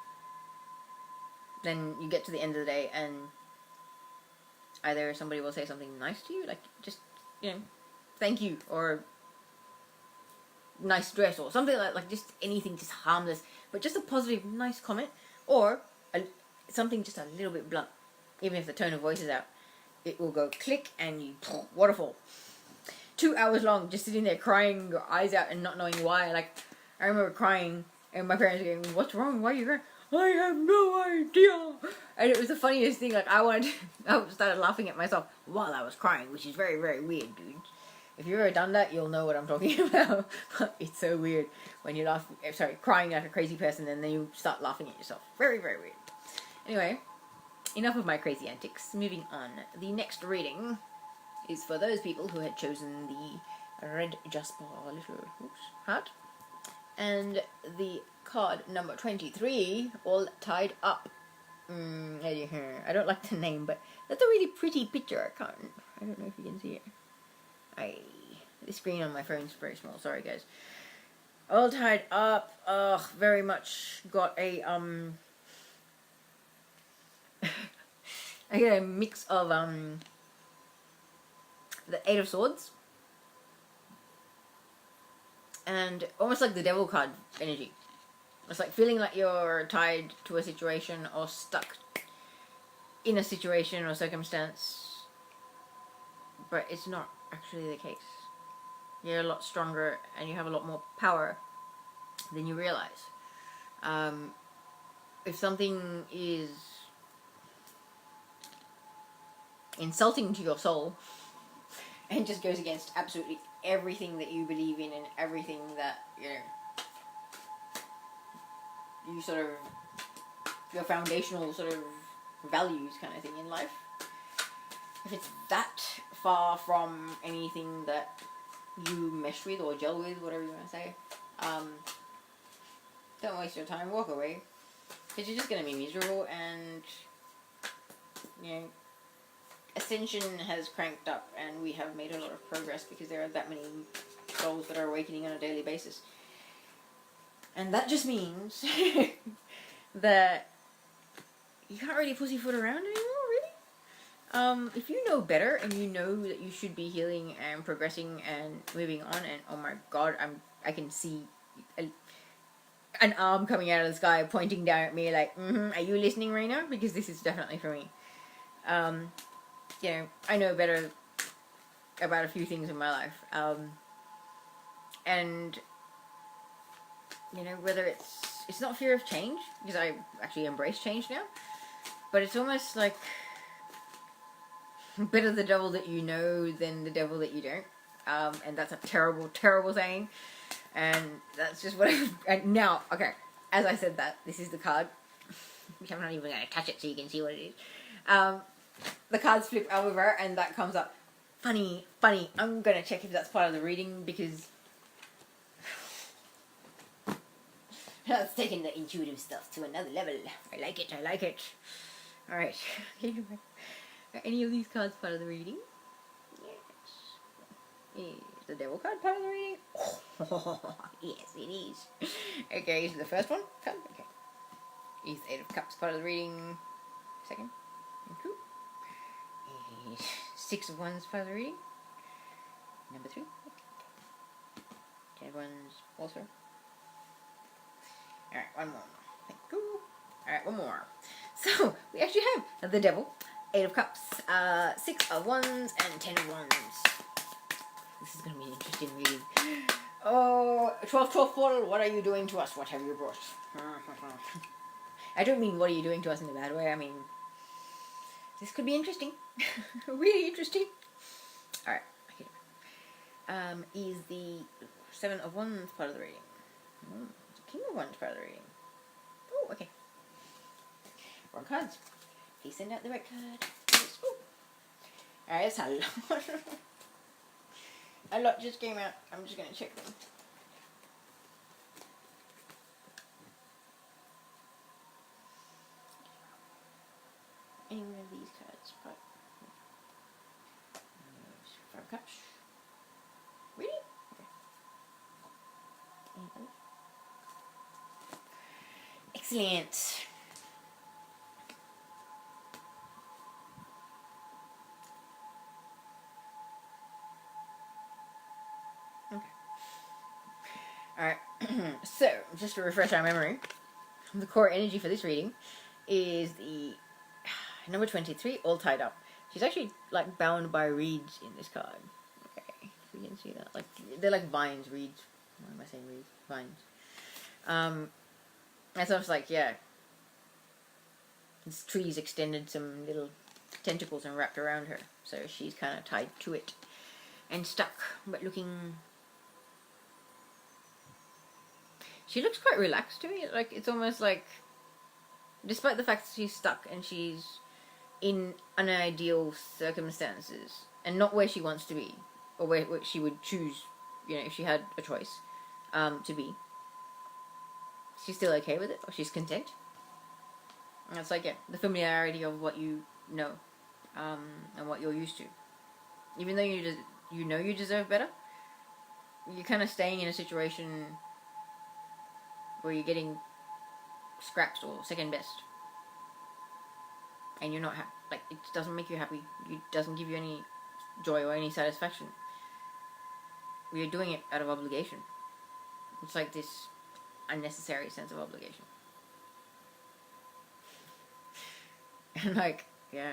then you get to the end of the day and either somebody will say something nice to you, like, just, you know, thank you, or nice dress, or something like just anything, just harmless, but just a positive, nice comment, or something just a little bit blunt. Even if the tone of voice is out, it will go click and you waterfall. 2 hours long, just sitting there crying your eyes out and not knowing why. Like, I remember crying and my parents were going, "What's wrong? Why are you crying?" "I have no idea." And it was the funniest thing. Like, I started laughing at myself while I was crying, which is very, very weird, dude. If you've ever done that, you'll know what I'm talking about. It's so weird when you laugh, crying like a crazy person, and then you start laughing at yourself. Very, very weird. Anyway, enough of my crazy antics. Moving on. The next reading is for those people who had chosen the red Jasper little heart. And the card number 23, all tied up. I don't like the name, but that's a really pretty picture. I don't know if you can see it. The screen on my phone's very small. Sorry, guys. All tied up. Very much got a I get a mix of the Eight of Swords and almost like the Devil card energy. It's like feeling like you're tied to a situation or stuck in a situation or circumstance, but it's not actually the case. You're a lot stronger and you have a lot more power than you realize. If something is insulting to your soul and just goes against absolutely everything that you believe in and everything that, you know, you sort of, your foundational sort of values kind of thing in life, if it's that far from anything that you mesh with or gel with, whatever you want to say, don't waste your time, walk away, because you're just going to be miserable. And, you know, Ascension has cranked up and we have made a lot of progress because there are that many souls that are awakening on a daily basis. And that just means that you can't really pussyfoot around anymore, really. If you know better and you know that you should be healing and progressing and moving on, and oh my god, I can see an arm coming out of the sky pointing down at me like, are you listening right now? Because this is definitely for me. You know, I know better about a few things in my life. And, you know, whether it's not fear of change, because I actually embrace change now, but it's almost like better the devil that you know than the devil that you don't. And that's a terrible, terrible saying. And that's just what and now, okay, as I said that, this is the card, which I'm not even going to touch it so you can see what it is. The cards flip over and that comes up. Funny. I'm going to check if that's part of the reading, because that's taking the intuitive stuff to another level. I like it. Alright. Are any of these cards part of the reading? Yes. Is the Devil card part of the reading? Oh, yes, it is. Okay, is the first one card? Okay. Is the Eight of Cups part of the reading? Second? Thank you. Is Six of Wands part of the reading? Number 3. Ten of Wands also. Alright, one more. Thank you. Alright, one more. So, we actually have the Devil, Eight of Cups, Six of Wands, and Ten of Wands. This is going to be an interesting reading. Oh, 12 portal, what are you doing to us? What have you brought? I don't mean what are you doing to us in a bad way. I mean, this could be interesting. Really interesting. Alright, okay. Is the Seven of Wands part of the reading? The King of Wands part of the reading. Oh, okay. Wrong cards. Please send out the right card. Alright, that's a lot. A lot just came out. I'm just going to check them. Any one of these cards? Right. Five cups. Really? Okay. Excellent. Okay. Alright. So, just to refresh our memory, the core energy for this reading is the number 23, all tied up. She's actually like bound by reeds in this card. Okay, if we can see that. Like they're like vines, reeds. Why am I saying reeds? Vines. And so it's like, yeah. This tree's extended some little tentacles and wrapped around her. So she's kind of tied to it and stuck, but looking... She looks quite relaxed to me. Like, it's almost like, despite the fact that she's stuck and she's in unideal circumstances and not where she wants to be, or where she would choose, you know, if she had a choice to be, she's still okay with it, or she's content. And it's like, yeah, the familiarity of what you know and what you're used to. Even though you know you deserve better, you're kind of staying in a situation where you're getting scraps or second best, and you're not like, it doesn't make you happy. It doesn't give you any joy or any satisfaction. You're doing it out of obligation. It's like this unnecessary sense of obligation. And like, yeah.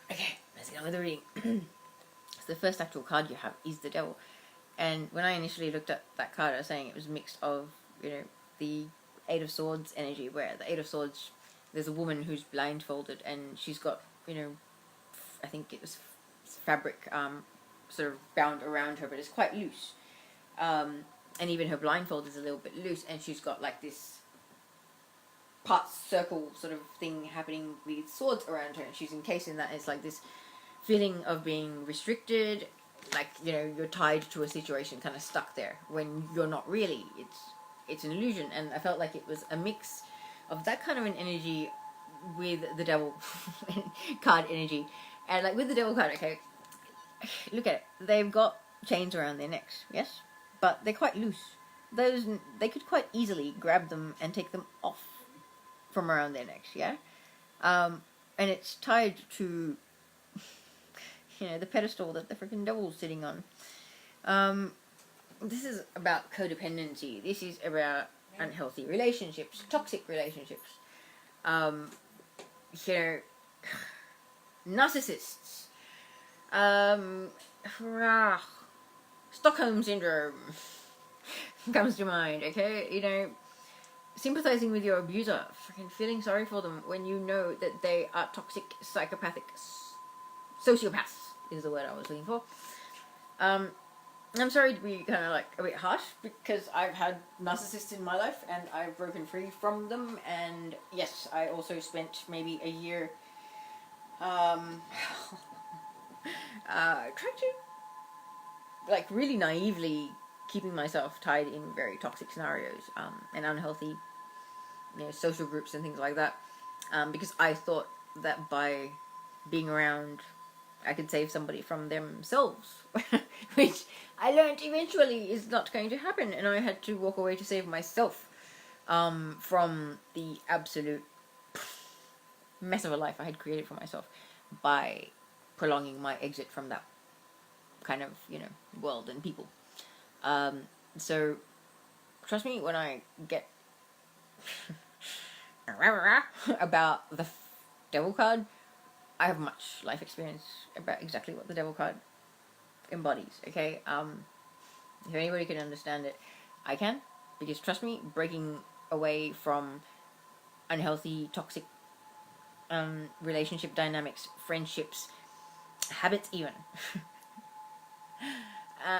Okay, let's get on with the reading. So the first actual card you have is the Devil. And when I initially looked at that card, I was saying it was mixed of, you know, the Eight of Swords energy, where the Eight of Swords, there's a woman who's blindfolded and she's got, you know, I think it was fabric sort of bound around her, but it's quite loose. And even her blindfold is a little bit loose, and she's got like this part circle sort of thing happening with swords around her, and she's encased in that. It's like this feeling of being restricted, like, you know, you're tied to a situation, kind of stuck there, when you're not really. It's an illusion. And I felt like it was a mix of that kind of an energy with the Devil card energy. And like with the Devil card, okay, look at it, they've got chains around their necks, yes, but they're quite loose. They could quite easily grab them and take them off from around their necks, yeah. And it's tied to, you know, the pedestal that the freaking Devil's sitting on. This is about codependency. This is about unhealthy relationships, toxic relationships. You know, narcissists. Stockholm syndrome comes to mind. Okay, you know, sympathizing with your abuser, freaking feeling sorry for them when you know that they are toxic, psychopathic, sociopaths is the word I was looking for. I'm sorry to be kind of like a bit harsh, because I've had narcissists in my life and I've broken free from them, and yes, I also spent maybe a year trying to, like, really naively keeping myself tied in very toxic scenarios and unhealthy, you know, social groups and things like that, because I thought that by being around, I could save somebody from themselves, which I learned eventually is not going to happen, and I had to walk away to save myself from the absolute mess of a life I had created for myself by prolonging my exit from that kind of, world and people. So, trust me when I get about the devil card, I have much life experience about exactly what the devil card embodies, okay? If anybody can understand it, I can, because trust me, breaking away from unhealthy, toxic relationship dynamics, friendships, habits even.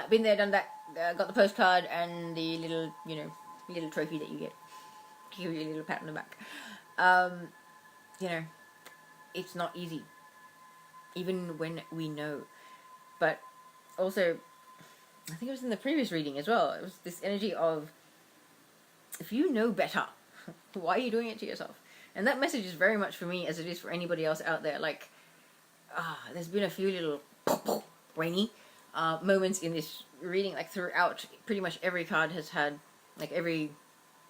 Been there, done that, got the postcard and the little, little trophy that you get. Give you a little pat on the back. It's not easy, even when we know. But also, I think it was in the previous reading as well, it was this energy of, if you know better, why are you doing it to yourself? And that message is very much for me as it is for anybody else out there. Like, there's been a few little brainy moments in this reading, like throughout. Pretty much every card has had, like every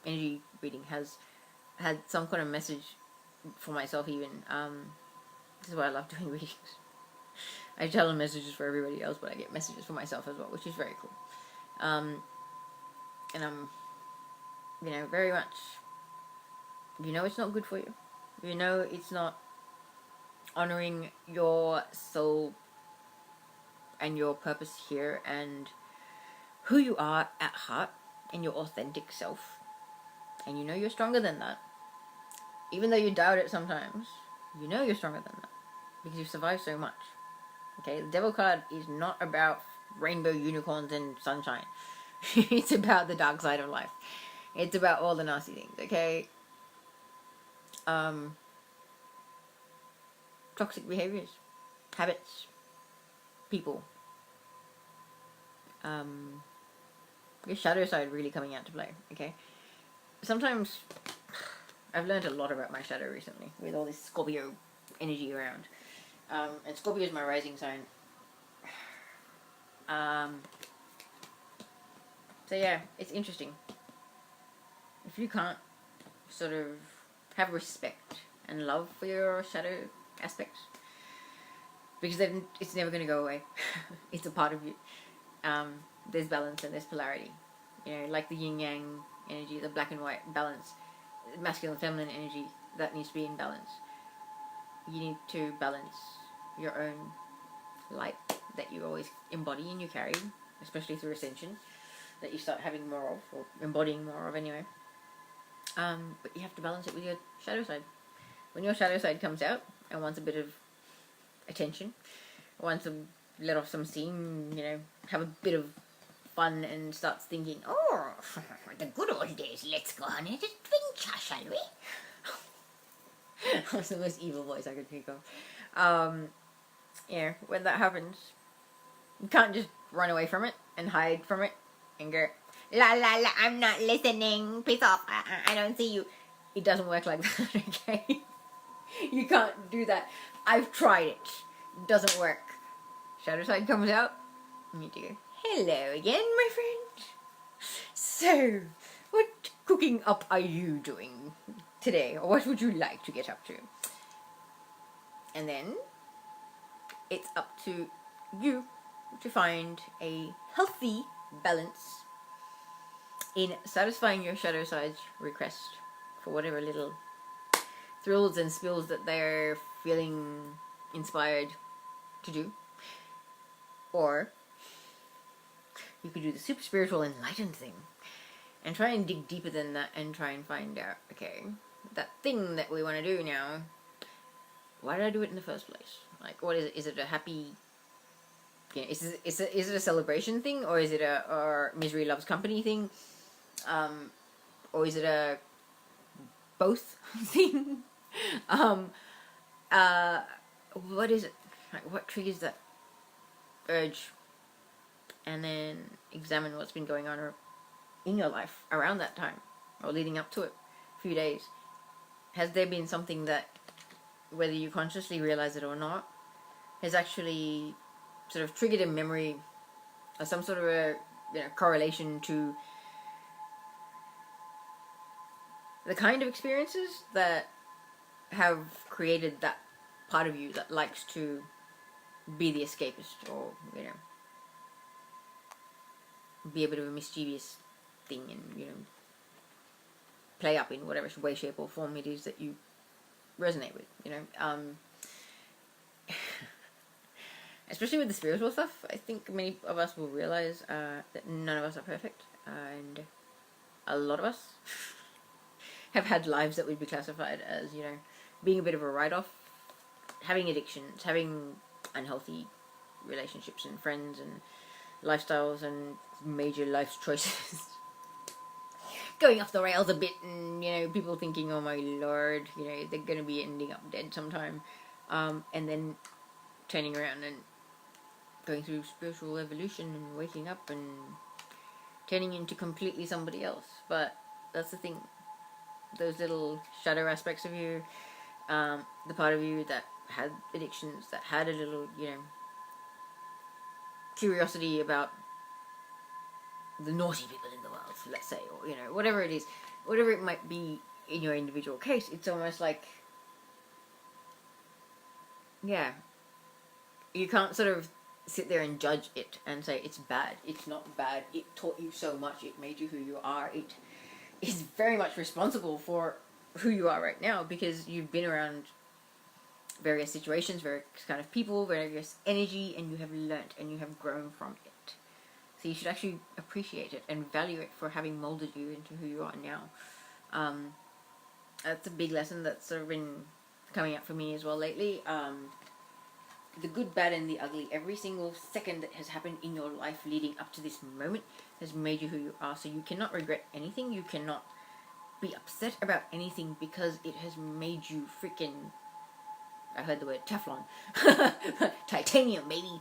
energy reading has had some kind of message for myself even. This is why I love doing readings. I tell them messages for everybody else, but I get messages for myself as well, which is very cool. And I'm, very much, it's not good for you. It's not honoring your soul and your purpose here and who you are at heart and your authentic self. And you're stronger than that. Even though you doubt it sometimes, you're stronger than that. Because you've survived so much. Okay, the devil card is not about rainbow unicorns and sunshine. It's about the dark side of life. It's about all the nasty things, okay? Toxic behaviors, habits, people. Your shadow side really coming out to play, okay? Sometimes, I've learned a lot about my shadow recently with all this Scorpio energy around. And Scorpio is my rising sign. So yeah, it's interesting. If you can't sort of have respect and love for your shadow aspects, because then it's never going to go away. It's a part of you. There's balance and there's polarity. Like the yin-yang energy, the black and white balance, masculine feminine energy, that needs to be in balance. You need to balance your own light that you always embody and you carry, especially through ascension, that you start having more of, or embodying more of anyway. But you have to balance it with your shadow side. When your shadow side comes out and wants a bit of attention, wants to let off some steam, have a bit of fun and starts thinking, oh, the good old days, let's go on an adventure, shall we? That's the most evil voice I could think of. When that happens, you can't just run away from it and hide from it and go, la la la, I'm not listening, peace off, I don't see you. It doesn't work like that, okay? You can't do that. I've tried it. It doesn't work. Shadow side comes out, you need to go, hello again, my friend. So, what cooking up are you doing today? Or what would you like to get up to? And then, it's up to you to find a healthy balance in satisfying your shadow side's request for whatever little thrills and spills that they're feeling inspired to do. Or you could do the super spiritual enlightened thing and try and dig deeper than that and try and find out, okay, that thing that we want to do now, why did I do it in the first place? Like, what is it? Is it a happy, is it a celebration thing, or is it a misery loves company thing? Or is it a both thing? What is it? Like, what triggers that urge? And then examine what's been going on in your life around that time, or leading up to it, a few days. Has there been something that whether you consciously realize it or not, has actually sort of triggered a memory or some sort of a correlation to the kind of experiences that have created that part of you that likes to be the escapist, or be a bit of a mischievous thing, and play up in whatever way, shape, or form it is that you resonate with. Especially with the spiritual stuff, I think many of us will realize that none of us are perfect, and a lot of us have had lives that would be classified as, being a bit of a write-off, having addictions, having unhealthy relationships and friends and lifestyles and major life choices going off the rails a bit, and people thinking, oh my lord, they're going to be ending up dead sometime, and then turning around and going through spiritual evolution and waking up and turning into completely somebody else. But that's the thing, those little shadow aspects of you, the part of you that had addictions, that had a little curiosity about the naughty people in the world, let's say, or whatever it is, whatever it might be in your individual case, it's almost like, you can't sort of sit there and judge it and say it's bad. It's not bad. It taught you so much. It made you who you are. It is very much responsible for who you are right now, because you've been around various situations, various kind of people, various energy, and you have learnt and you have grown from it. So you should actually appreciate it and value it for having molded you into who you are now. That's a big lesson that's sort of been coming up for me as well lately. The good, bad, and the ugly, every single second that has happened in your life leading up to this moment has made you who you are. So you cannot regret anything. You cannot be upset about anything, because it has made you freaking, I heard the word Teflon, titanium, baby.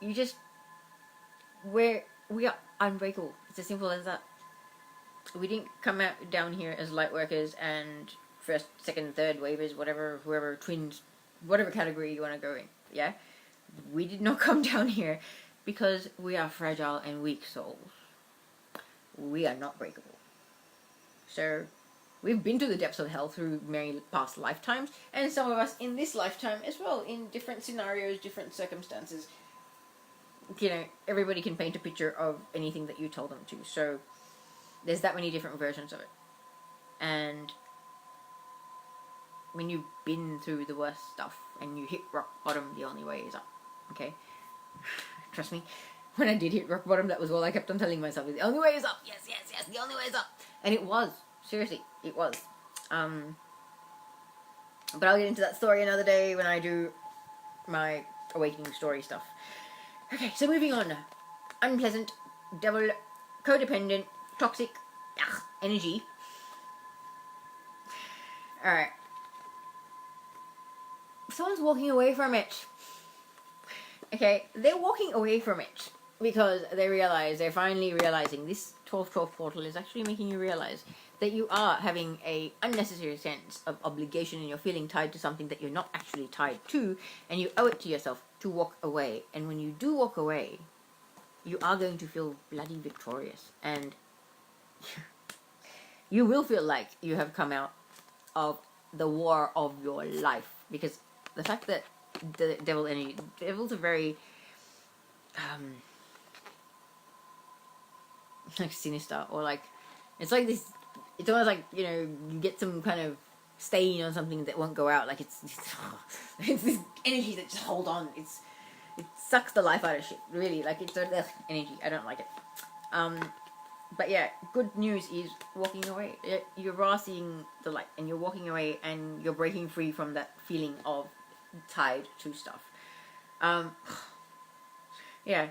You just, we are unbreakable. It's as simple as that. We didn't come out down here as Lightworkers and first, second, third wavers, whatever, whoever, twins, whatever category you want to go in, yeah? We did not come down here because we are fragile and weak souls. We are not breakable. So, we've been to the depths of hell through many past lifetimes, and some of us in this lifetime as well, in different scenarios, different circumstances. Everybody can paint a picture of anything that you tell them to, so there's that many different versions of it. And when you've been through the worst stuff and you hit rock bottom, the only way is up, okay? Trust me, when I did hit rock bottom, that was all I kept on telling myself, the only way is up, yes, the only way is up. And it was, seriously, it was. But I'll get into that story another day when I do my awakening story stuff. Okay, so moving on. Unpleasant, devil, codependent, toxic, energy. Alright. Someone's walking away from it. Okay, they're walking away from it because they're finally realizing this 12/12 portal is actually making you realize that you are having a unnecessary sense of obligation, and you're feeling tied to something that you're not actually tied to, and you owe it to yourself to walk away. And when you do walk away, you are going to feel bloody victorious, and you will feel like you have come out of the war of your life, because the fact that the devil's a very like sinister, or like it's like this, it's almost like you get some kind of stain on something that won't go out, like it's this energy that just hold on, it sucks the life out of shit, really, like it's energy. I don't like it. But yeah, good news is walking away. You are seeing the light, and you're walking away, and you're breaking free from that feeling of tied to stuff. Yeah,